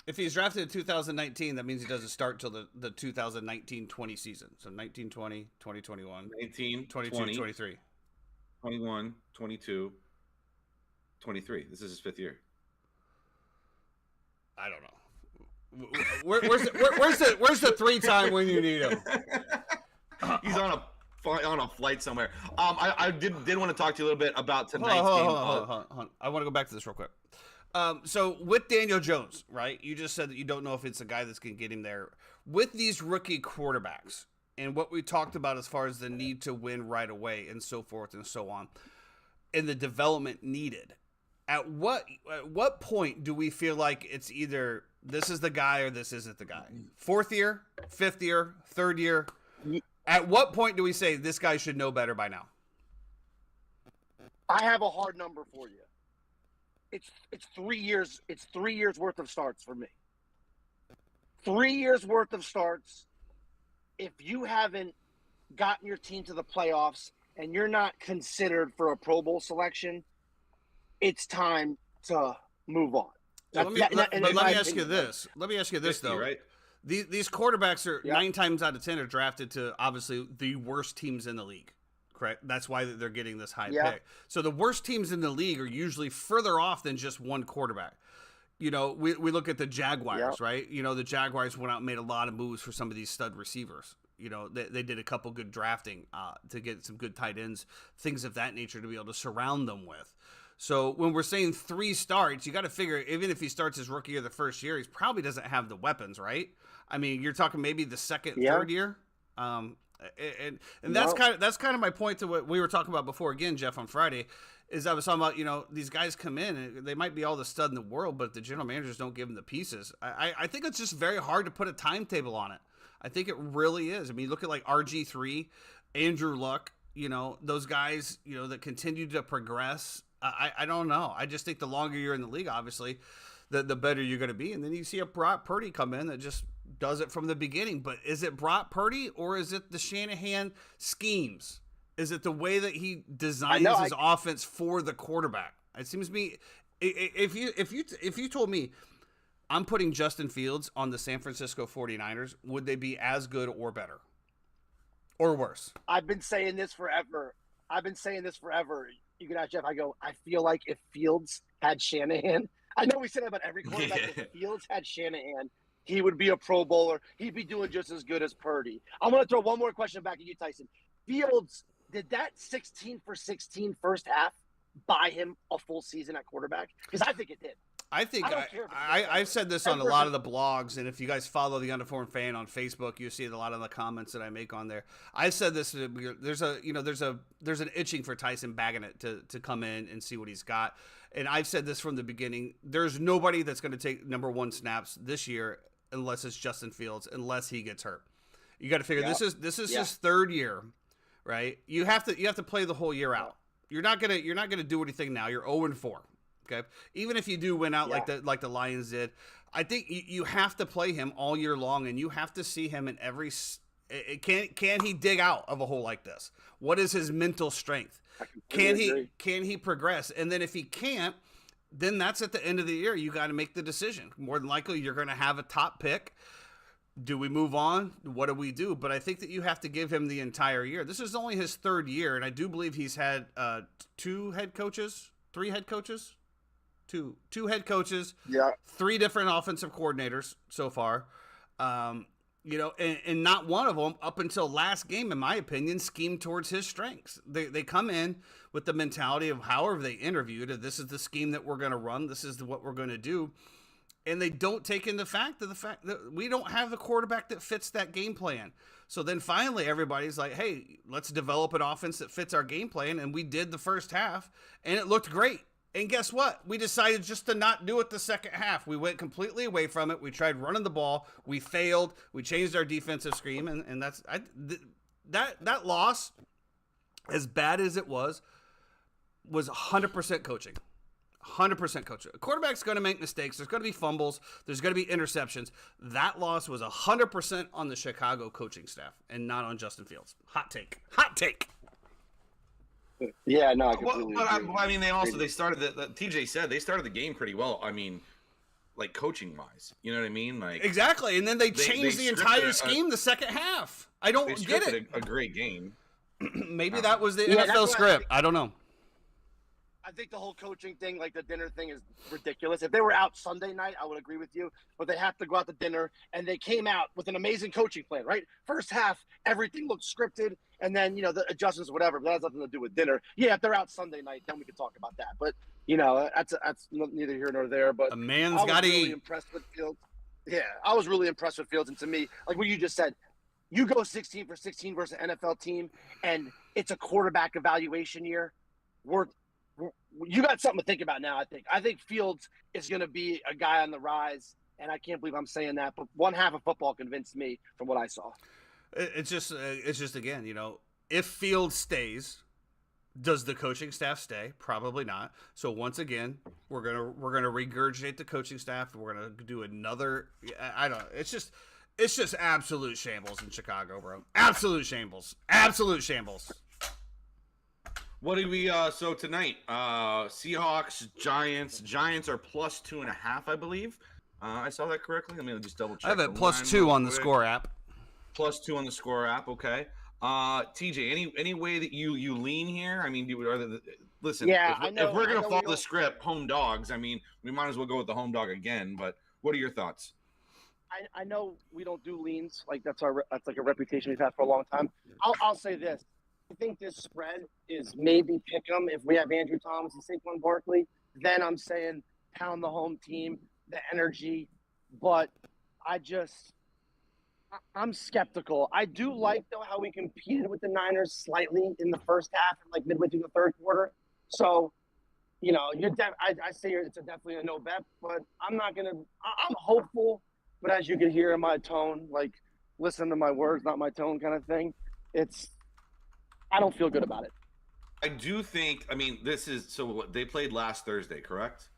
if he's drafted in 2019, that means he doesn't start till the 2019-20 season. So 19-20, 2021, 19, 22, 20, 23. 21, 22, 23. This is his 5th year. I don't know. Where's the 3-time when you need him? He's on a flight somewhere. I did want to talk to you a little bit about tonight's game. Hold on. I want to go back to this real quick. So with Daniel Jones, right? You just said that you don't know if it's a guy that's going to get him there. With these rookie quarterbacks and what we talked about as far as the need to win right away and so forth and so on, and the development needed, at what point do we feel like it's either this is the guy or this isn't the guy? 4th year, 5th year, 3rd year? At what point do we say this guy should know better by now? I have a hard number for you. It's 3 years. It's 3 years worth of starts for me. 3 years worth of starts. If you haven't gotten your team to the playoffs and you're not considered for a Pro Bowl selection, it's time to move on. Let me ask you this. Let me ask you this, 50, though. right? These quarterbacks are 9 times out of 10 are drafted to obviously the worst teams in the league. Correct. That's why they're getting this high pick. So the worst teams in the league are usually further off than just one quarterback. We look at the Jaguars, right? The Jaguars went out and made a lot of moves for some of these stud receivers. They did a couple good drafting to get some good tight ends, things of that nature to be able to surround them with. So when we're saying 3 starts, you got to figure even if he starts his rookie year the first year, he probably doesn't have the weapons, right? I mean, you're talking maybe the 2nd, 3rd year. And that's kind of my point to what we were talking about before again, Jeff, on Friday, is I was talking about, these guys come in and they might be all the stud in the world, but the general managers don't give them the pieces. I think it's just very hard to put a timetable on it. I think it really is. I mean, look at like RG3, Andrew Luck, those guys, that continue to progress. I don't know. I just think the longer you're in the league, obviously, the better you're going to be. And then you see a Brock Purdy come in that just does it from the beginning. But is it Brock Purdy or is it the Shanahan schemes? Is it the way that he designs his offense for the quarterback? It seems to me, if you told me I'm putting Justin Fields on the San Francisco 49ers, would they be as good or better? Or worse? I've been saying this forever. You can ask Jeff. I go, I feel like if Fields had Shanahan, I know we say that about every quarterback, but if Fields had Shanahan, he would be a Pro Bowler. He'd be doing just as good as Purdy. I'm going to throw one more question back at you, Tyson. Fields, did that 16 for 16 first half buy him a full season at quarterback? Because I think it did. I think I've said this on a lot of the blogs, and if you guys follow the Uniformed Fan on Facebook, you see a lot of the comments that I make on there. I've said this. There's an itching for Tyson Bagent to come in and see what he's got, and I've said this from the beginning. There's nobody that's going to take number 1 snaps this year unless it's Justin Fields, unless he gets hurt. You got to figure this is his 3rd year, right? You have to play the whole year out. You're not gonna do anything now. You're 0-4. Okay, even if you do win out like the Lions did, I think you have to play him all year long, and you have to see him in every. Can he dig out of a hole like this? What is his mental strength? Can he progress? And then if he can't, then that's at the end of the year. You got to make the decision. More than likely, you're going to have a top pick. Do we move on? What do we do? But I think that you have to give him the entire year. This is only his 3rd year, and I do believe he's had 3 head coaches, 2 head coaches, 3 different offensive coordinators so far. And not one of them, up until last game, in my opinion, schemed towards his strengths. They come in with the mentality of however they interviewed, this is the scheme that we're going to run, this is what we're going to do. And they don't take into the fact that we don't have the quarterback that fits that game plan. So then finally everybody's like, hey, let's develop an offense that fits our game plan. And we did the first half, and it looked great. And guess what? We decided just to not do it the second half. We went completely away from it. We tried running the ball. We failed. We changed our defensive scheme. And that loss, as bad as it was 100% coaching. 100% coaching. A quarterback's going to make mistakes. There's going to be fumbles. There's going to be interceptions. That loss was 100% on the Chicago coaching staff and not on Justin Fields. Hot take. Yeah, no, I completely agree. I mean, they started TJ said they started the game pretty well. I mean, like coaching wise, you know what I mean? Like exactly. And then they changed the entire scheme the second half. I don't get it. A great game. Maybe that was the NFL script. I don't know. I think the whole coaching thing, like the dinner thing, is ridiculous. If they were out Sunday night, I would agree with you. But they have to go out to dinner, and they came out with an amazing coaching plan, right? First half, everything looked scripted, and then, the adjustments, whatever. But that has nothing to do with dinner. Yeah, if they're out Sunday night, then we can talk about that. But, that's neither here nor there. But a man's got to eat. Impressed with Fields. Yeah, I was really impressed with Fields. And to me, like what you just said, you go 16 for 16 versus an NFL team, and it's a quarterback evaluation year. You got something to think about now, I think. I think Fields is going to be a guy on the rise, and I can't believe I'm saying that, but one half of football convinced me from what I saw. It's just again, if Fields stays, does the coaching staff stay? Probably not. So once again, we're gonna regurgitate the coaching staff. We're gonna do another. I don't know. It's just absolute shambles in Chicago, bro. Absolute shambles. Absolute shambles. What did we so tonight? Seahawks, Giants. Giants are plus 2.5, I believe. I saw that correctly. Let me just double check. I have it +2 on the Score app. +2 on the Score app. Okay. TJ, any way that you lean here? I mean, listen. Yeah, if we're gonna follow the script, home dogs. I mean, we might as well go with the home dog again. But what are your thoughts? I know we don't do leans. Like that's like a reputation we've had for a long time. I'll say this. I think this spread is maybe pick 'em if we have Andrew Thomas and Saquon Barkley. Then I'm saying pound the home team, the energy. But I'm skeptical. I do like, though, how we competed with the Niners slightly in the first half and like midway through the third quarter. So, I say it's definitely a no bet, but I'm hopeful. But as you can hear in my tone, like listen to my words, not my tone kind of thing. I don't feel good about it. I do think, this is, so they played last Thursday, correct?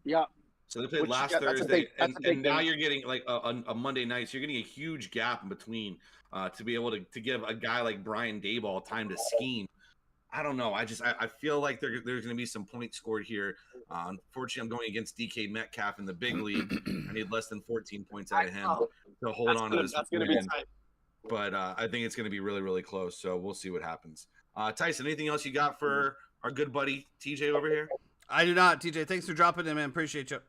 Yeah. So they played last Thursday, and now you're getting like a Monday night, so you're getting a huge gap in between to be able to give a guy like Brian Daboll time to scheme. I don't know. I feel like there's going to be some points scored here. Unfortunately, I'm going against DK Metcalf in the big league. I need less than 14 points out of him to hold on to this. That's going to be tight. But I think it's going to be really, really close. So we'll see what happens. Tyson, anything else you got for our good buddy TJ over here? I do not. TJ, thanks for dropping in, man. Appreciate you.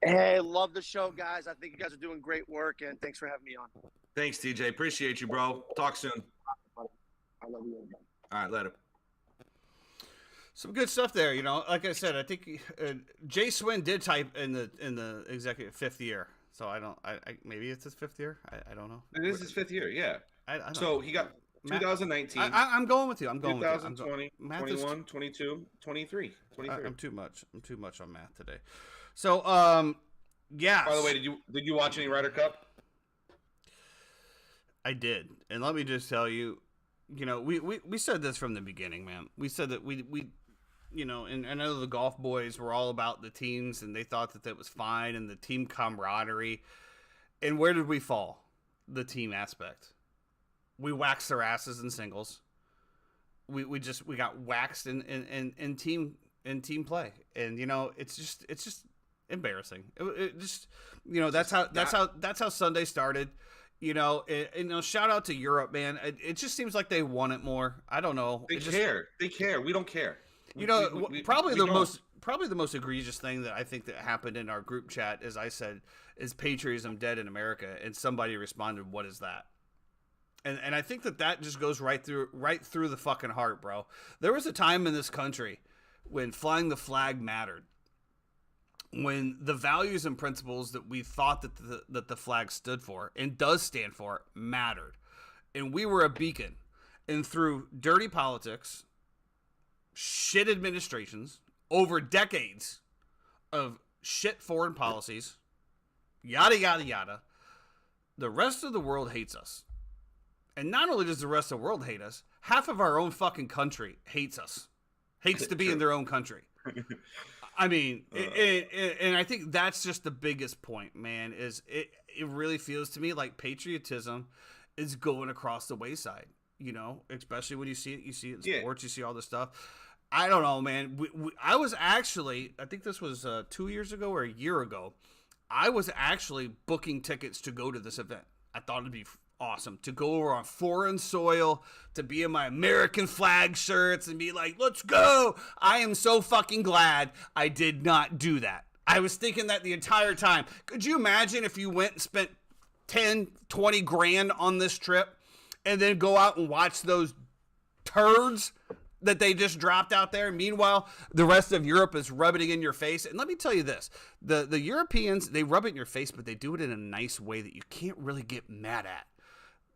Hey, love the show, guys. I think you guys are doing great work, and thanks for having me on. Thanks, TJ. Appreciate you, bro. Talk soon. I love you. All right, later. Some good stuff there. You know, like I said, I think Jay Swin did type in the executive 5th year. So I don't. Maybe it's his 5th year. I don't know. It is his 5th year. Yeah. I don't So know. he got 2019. I'm going with you. I'm going 2020, with you. 21, 22, 23. I'm too much. I'm too much on math today. So yeah. By the way, did you watch any Ryder Cup? I did, and let me just tell you, you know, we said this from the beginning, man. We said that we you know, and I know the golf boys were all about the teams, and they thought that was fine, and the team camaraderie. And where did we fall? The team aspect. We waxed their asses in singles. We got waxed in team play, and you know, it's just embarrassing. It just, you know, that's how Sunday started. You know, shout out to Europe, man. It just seems like they want it more. I don't know. They care. They care. We don't care. Probably the most egregious thing that I think that happened in our group chat, as I said, is patriotism dead in America, and somebody responded, "What is that?" And I think that just goes right through the fucking heart, bro. There was a time in this country when flying the flag mattered, when the values and principles that we thought that the flag stood for and does stand for mattered, and we were a beacon. And through dirty politics, shit administrations, over decades of shit foreign policies, yada yada yada, the rest of the world hates us. And not only does the rest of the world hate us, half of our own fucking country hates us. Hates to be in their own country. I mean, and I think that's just the biggest point, man, is it really feels to me like patriotism is going across the wayside, you know, especially when you see it in sports, you see all this stuff. I don't know, man. I was actually, I think this was 2 years ago or a year ago, I was actually booking tickets to go to this event. I thought it'd be awesome to go over on foreign soil, to be in my American flag shirts and be like, let's go. I am so fucking glad I did not do that. I was thinking that the entire time. Could you imagine if you went and spent 10, 20 grand on this trip and then go out and watch those turds that they just dropped out there? Meanwhile, the rest of Europe is rubbing it in your face. And let me tell you this, the Europeans, they rub it in your face, but they do it in a nice way that you can't really get mad at.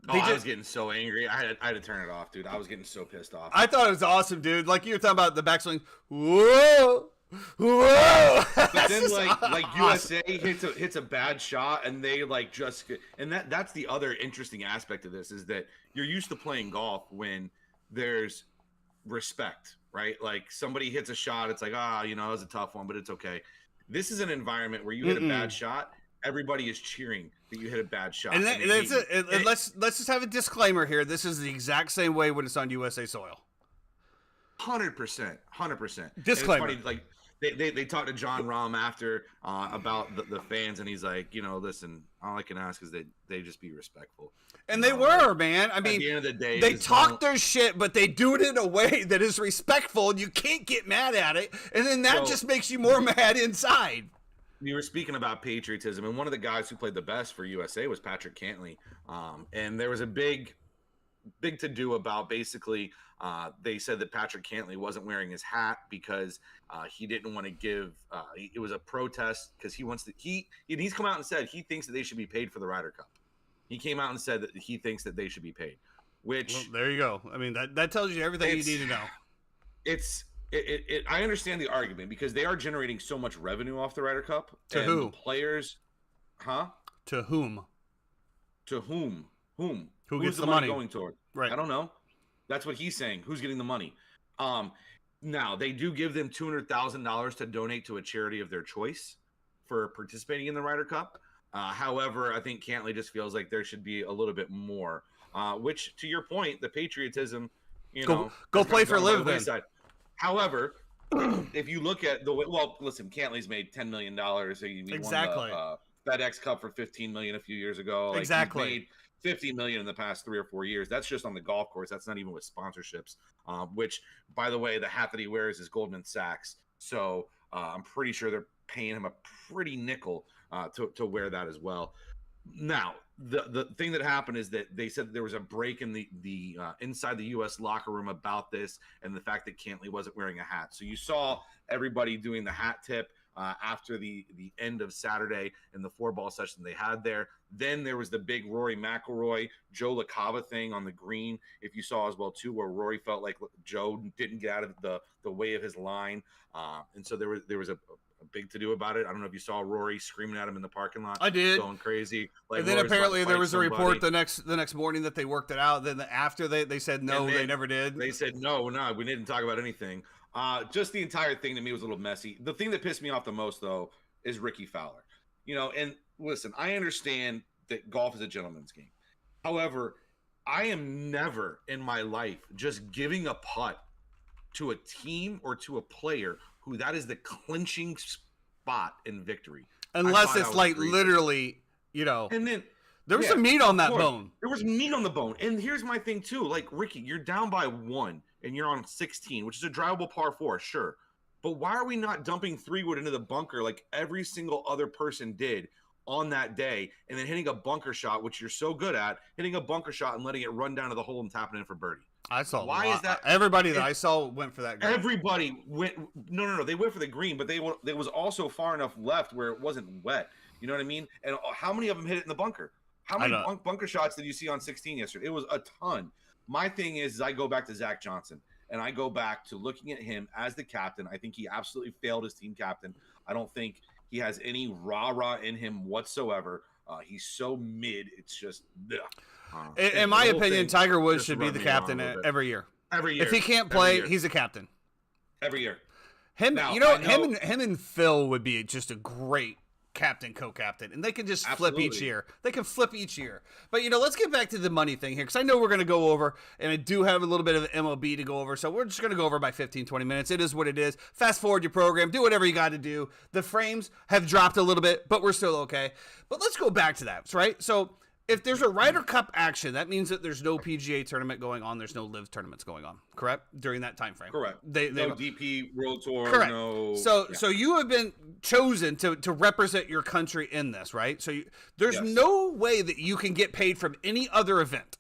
I was getting so angry. I had to turn it off, dude. I was getting so pissed off. I thought it was awesome, dude. Like you were talking about the backswing. Whoa. But then like USA hits a bad shot, and they like just, and that's the other interesting aspect of this, is that you're used to playing golf when there's respect, right? Like somebody hits a shot, it's like, you know, that was a tough one, but it's okay. This is an environment where you hit a bad shot, everybody is cheering that you hit a bad shot. And let's just have a disclaimer here. This is the exact same way when it's on USA soil. 100%. Disclaimer. Funny, like they talked to John Rahm after about the fans, and he's like, you know, listen, all I can ask is that they just be respectful. And they were, man. I mean, at the end of the day, they talk their shit, but they do it in a way that is respectful, and you can't get mad at it. And then that just makes you more mad inside. You were speaking about patriotism, and one of the guys who played the best for USA was Patrick Cantley. And there was a big to-do about basically they said that Patrick Cantley wasn't wearing his hat because he didn't want to give it was a protest because he's come out and said he thinks that they should be paid for the Ryder Cup. He came out and said that he thinks that they should be paid, which there you go. I mean, that tells you everything you need to know. I understand the argument because they are generating so much revenue off the Ryder Cup. To who? The players, huh? To whom? To whom? Who's gets the the money money going toward? Right. I don't know. That's what he's saying. Who's getting the money? Now they do give them $200,000 to donate to a charity of their choice for participating in the Ryder Cup. However, I think Cantley just feels like there should be a little bit more. Which, to your point, the patriotism, go play for a living. However, if you look at listen, Cantley's made $10 million. He exactly. won the FedEx Cup for $15 million a few years ago. Like, exactly. He's made $50 million in the past 3 or 4 years. That's just on the golf course. That's not even with sponsorships. Which, by the way, the hat that he wears is Goldman Sachs. So I'm pretty sure they're paying him a pretty nickel to wear that as well. Now, the thing that happened is that they said there was a break in the inside the U.S. locker room about this, and the fact that Cantley wasn't wearing a hat. So you saw everybody doing the hat tip after the end of Saturday in the 4-ball session they had there. Then there was the big Rory McIlroy, Joe LaCava thing on the green, if you saw as well too, where Rory felt like Joe didn't get out of the way of his line, and so there was a big to do about it. I don't know if you saw Rory screaming at him in the parking lot. I did. Going crazy. Like, and then Rory's apparently there was a somebody. report the next morning that they worked it out. Then after they said no, they never did. They said no, we didn't talk about anything. Just the entire thing to me was a little messy. The thing that pissed me off the most though is Ricky Fowler. And listen, I understand that golf is a gentleman's game. However, I am never in my life just giving a putt to a team or to a player who that is the clinching spot in victory. Unless it's like literally, And then there was some meat on that bone. There was meat on the bone. And here's my thing too. Like, Ricky, you're down by 1 and you're on 16, which is a drivable par 4, sure. But why are we not dumping 3-wood into the bunker like every single other person did on that day, and then hitting a bunker shot, which you're so good at, hitting a bunker shot and letting it run down to the hole and tapping in for birdie? I saw. Why is that? Everybody that I saw went for that green. Everybody went. No. They went for the green, but there was also far enough left where it wasn't wet. You know what I mean? And how many of them hit it in the bunker? How many bunker shots did you see on 16 yesterday? It was a ton. My thing is I go back to Zach Johnson, and I go back to looking at him as the captain. I think he absolutely failed as team captain. I don't think he has any rah-rah in him whatsoever. He's so mid. It's just in my opinion, Tiger Woods should be the captain every year. Every year. If he can't play, he's a captain. Every year. Him and Phil would be just a great captain, co-captain, and they can just flip each year. They can flip each year. But, let's get back to the money thing here, because I know we're going to go over, and I do have a little bit of MLB to go over, so we're just going to go over by 15, 20 minutes. It is what it is. Fast forward your program. Do whatever you got to do. The frames have dropped a little bit, but we're still okay. But let's go back to that, right? So if there's a Ryder Cup action, that means that there's no PGA tournament going on. There's no live tournaments going on, correct? During that time frame. Correct. No DP World Tour. Correct. No. So you have been chosen to represent your country in this, right? So there's no way that you can get paid from any other event.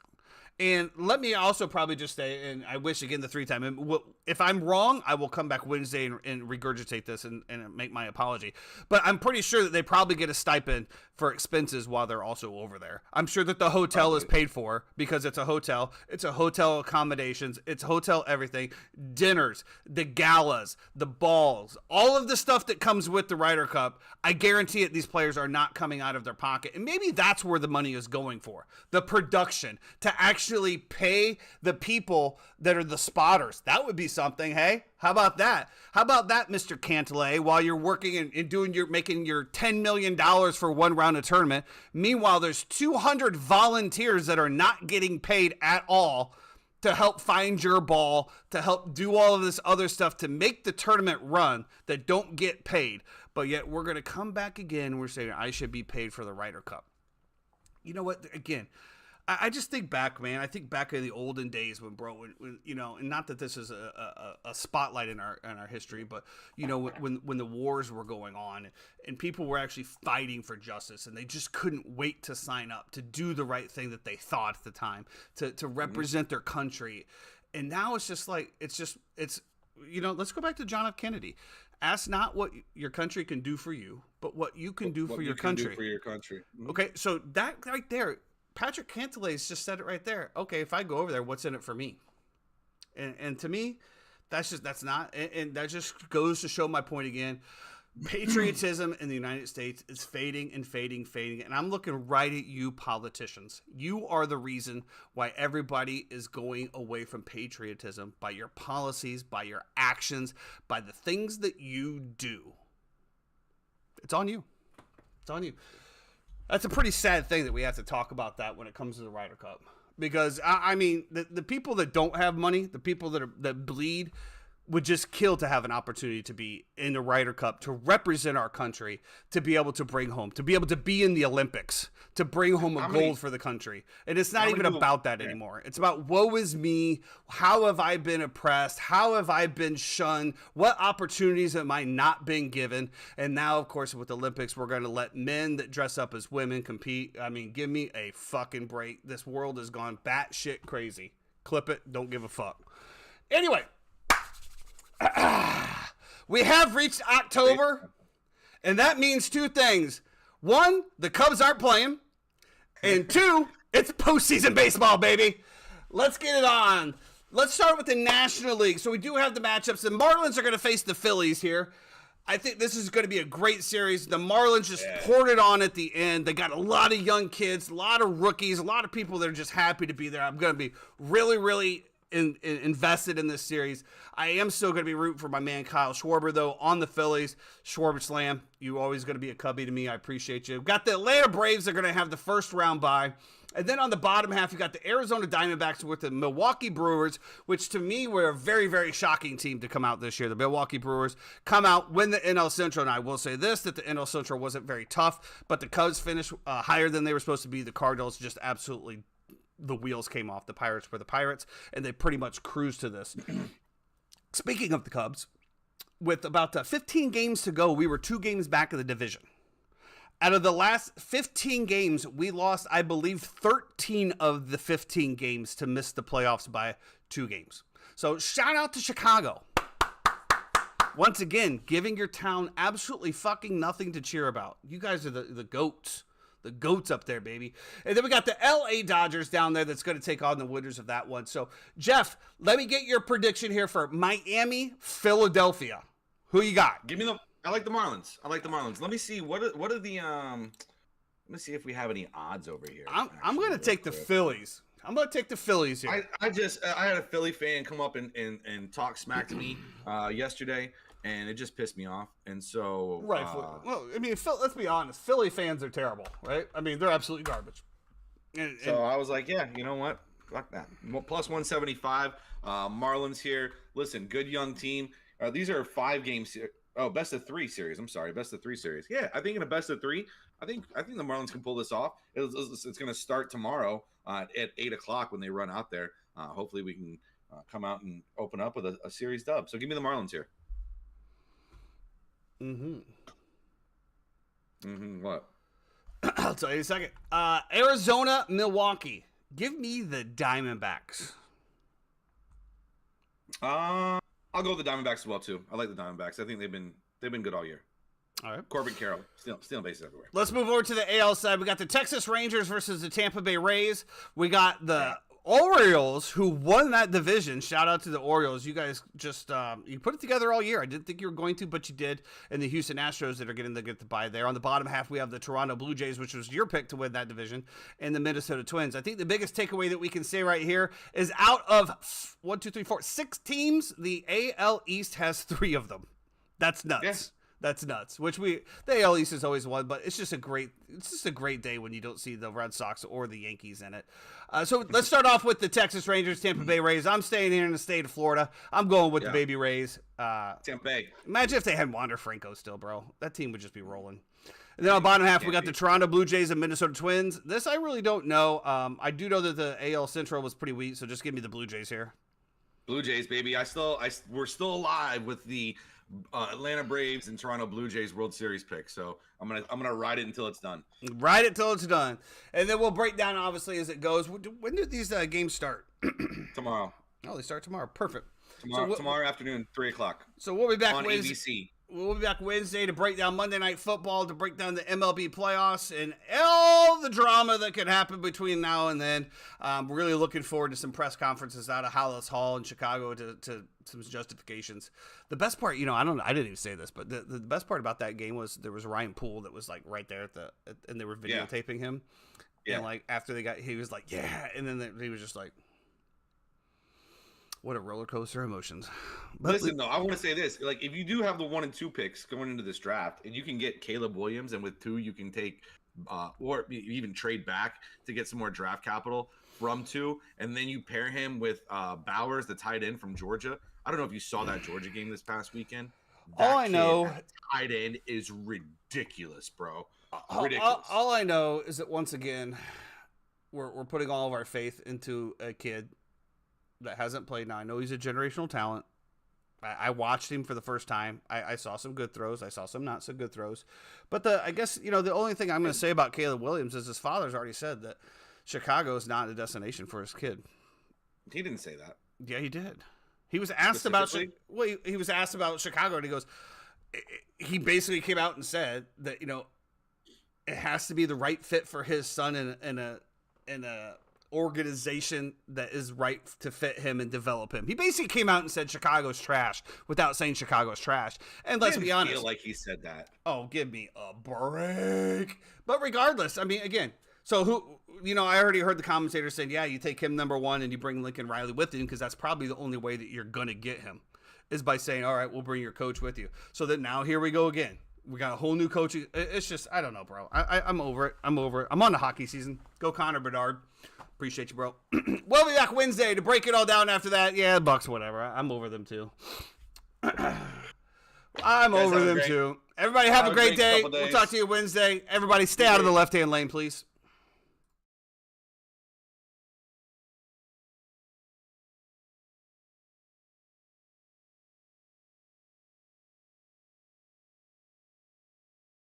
And let me also probably just say, and I wish again the 3-time. If I'm wrong, I will come back Wednesday and regurgitate this and make my apology. But I'm pretty sure that they probably get a stipend for expenses while they're also over there. I'm sure that the hotel is paid for because it's a hotel. It's a hotel accommodations. It's hotel everything. Dinners, the galas, the balls, all of the stuff that comes with the Ryder Cup. I guarantee it, these players are not coming out of their pocket. And maybe that's where the money is going for. The production, to actually pay the people that are the spotters. That would be something, hey? How about that? How about that, Mr. Cantlay, while you're working and making your $10 million for one round of tournament? Meanwhile, there's 200 volunteers that are not getting paid at all to help find your ball, to help do all of this other stuff to make the tournament run that don't get paid. But yet we're going to come back again. We're saying I should be paid for the Ryder Cup. You know what? Again, I just think back, man. I think back in the olden days when and not that this is a spotlight in our history, but when the wars were going on and people were actually fighting for justice, and they just couldn't wait to sign up to do the right thing that they thought at the time to represent their country. And now it's just like it's let's go back to John F. Kennedy. Ask not what your country can do for you, but what you can do for your country. Okay, so that right there. Patrick Cantlay just said it right there. Okay, if I go over there, what's in it for me? And to me, that's not, and that just goes to show my point again. Patriotism in the United States is fading and fading, and I'm looking right at you politicians. You are the reason why everybody is going away from patriotism by your policies, by your actions, by the things that you do. It's on you. It's on you. That's a pretty sad thing that we have to talk about that when it comes to the Ryder Cup. Because, I mean, the people that don't have money, the people that bleed, would just kill to have an opportunity to be in the Ryder Cup, to represent our country, to be able to bring home, to be able to be in the Olympics, to bring home a gold for the country. And it's not even about that anymore. It's about woe is me. How have I been oppressed? How have I been shunned? What opportunities am I not being given? And now, of course, with the Olympics, we're going to let men that dress up as women compete. I mean, give me a fucking break. This world has gone batshit crazy. Clip it. Don't give a fuck. Anyway. We have reached October, and that means two things. One, the Cubs aren't playing, and two, it's postseason baseball, baby. Let's get it on. Let's start with the National League. So we do have the matchups. The Marlins are going to face the Phillies here. I think this is going to be a great series. The Marlins just poured it on at the end. They got a lot of young kids, a lot of rookies, a lot of people that are just happy to be there. I'm going to be really, really invested in this series. I am still going to be rooting for my man Kyle Schwarber, though, on the Phillies. Schwarber Slam, you always going to be a Cubby to me. I appreciate you. We've got the Atlanta Braves. They're going to have the first round bye. And then on the bottom half, you got the Arizona Diamondbacks with the Milwaukee Brewers, which to me were a very, very shocking team to come out this year. The Milwaukee Brewers come out, win the NL Central. And I will say this, that the NL Central wasn't very tough, but the Cubs finished higher than they were supposed to be. The Cardinals just absolutely, the wheels came off. The Pirates were the Pirates, and they pretty much cruised to this. Speaking of the Cubs, with about 15 games to go, we were 2 games back of the division. Out of the last 15 games, we lost, I believe, 13 of the 15 games to miss the playoffs by 2 games. So shout out to Chicago. Once again, giving your town absolutely fucking nothing to cheer about. You guys are the GOATs. The GOATs up there, baby. And then we got the LA Dodgers down there that's going to take on the winners of that one. So, Jeff, let me get your prediction here for Miami, Philadelphia. Who you got? I like the Marlins. Let me see what are the let me see if we have any odds over here. I'm going to take the Phillies. I'm going to take the Phillies here. I had a Philly fan come up and talk smack to me yesterday, and it just pissed me off. And so rightfully. Well, I mean, let's be honest. Philly fans are terrible, right? I mean, they're absolutely garbage. So I was like, yeah, you know what? Fuck that. Plus 175. Marlins here. Listen, good young team. These are 5 games. Best of 3 series. I'm sorry, best of 3 series. Yeah, I think in a best of 3, I think the Marlins can pull this off. It's going to start tomorrow at 8:00 when they run out there. Hopefully, we can come out and open up with a series dub. So give me the Marlins here. What? I'll tell you in a second. Arizona, Milwaukee. Give me the Diamondbacks. I'll go with the Diamondbacks as well too. I like the Diamondbacks. I think they've been good all year. All right. Corbin Carroll, stealing bases everywhere. Let's move over to the AL side. We got the Texas Rangers versus the Tampa Bay Rays. We got the Orioles, who won that division. Shout out to the Orioles. You guys just you put it together all year. I didn't think you were going to, but you did. And the Houston Astros that are getting to get the bye there. On the bottom half, we have the Toronto Blue Jays, which was your pick to win that division, and the Minnesota Twins. I think the biggest takeaway that we can say right here is out of 6 teams, the AL East has 3 of them. That's nuts. Yeah. That's nuts. The AL East is always one, but it's just a great day when you don't see the Red Sox or the Yankees in it. So let's start off with the Texas Rangers, Tampa Bay Rays. I'm staying here in the state of Florida. I'm going with the baby Rays. Tampa Bay. Imagine if they had Wander Franco still, bro. That team would just be rolling. And then on the bottom half, we got the Toronto Blue Jays and Minnesota Twins. This I really don't know. I do know that the AL Central was pretty weak, so just give me the Blue Jays here. Blue Jays, baby. We're still alive with the Atlanta Braves and Toronto Blue Jays World Series pick. So I'm gonna ride it until it's done. Ride it till it's done, and then we'll break down obviously as it goes. When do these games start? Tomorrow. Oh, they start tomorrow. Perfect. Tomorrow afternoon, 3:00. So we'll be back on Wednesday. ABC. We'll be back Wednesday to break down Monday Night Football, to break down the MLB playoffs and all the drama that could happen between now and then. We're really looking forward to some press conferences out of Hallis Hall in Chicago to some justifications. The best part, I didn't even say this, but the best part about that game was there was Ryan Poole that was like right there and they were videotaping him. Yeah. And like after he was like, yeah. And then he was just like, what a roller coaster of emotions. But listen, though, I want to say this. Like, if you do have the 1 and 2 picks going into this draft, and you can get Caleb Williams, and with 2, you can take or even trade back to get some more draft capital from 2, and then you pair him with Bowers, the tight end from Georgia. I don't know if you saw that Georgia game this past weekend. All I know, that tight end is ridiculous, bro. Ridiculous. All I know is that once again, we're putting all of our faith into a kid that hasn't played. Now I know he's a generational talent. I watched him for the first time. I saw some good throws. I saw some not so good throws. But I guess the only thing I'm going to say about Caleb Williams is his father's already said that Chicago is not a destination for his kid. He didn't say that. Yeah, he did. He was asked about he was asked about Chicago, and he goes. He basically came out and said that it has to be the right fit for his son in a organization that is right to fit him and develop him. He basically came out and said Chicago's trash without saying Chicago's trash. And let's be honest. I feel like he said that. Oh, give me a break. But regardless, I mean, again, so I already heard the commentators saying, yeah, you take him number one and you bring Lincoln Riley with him because that's probably the only way that you're going to get him is by saying, all right, we'll bring your coach with you. So that now here we go again. We got a whole new coach. It's just, I don't know, bro. I'm over it. I'm on the hockey season. Go Connor Bedard. Appreciate you, bro. We'll be back Wednesday to break it all down after that. Yeah, Bucs, whatever. I'm over them, too. I'm over them, too. Everybody have a great day. We'll talk to you Wednesday. Everybody stay out of the left-hand lane, please.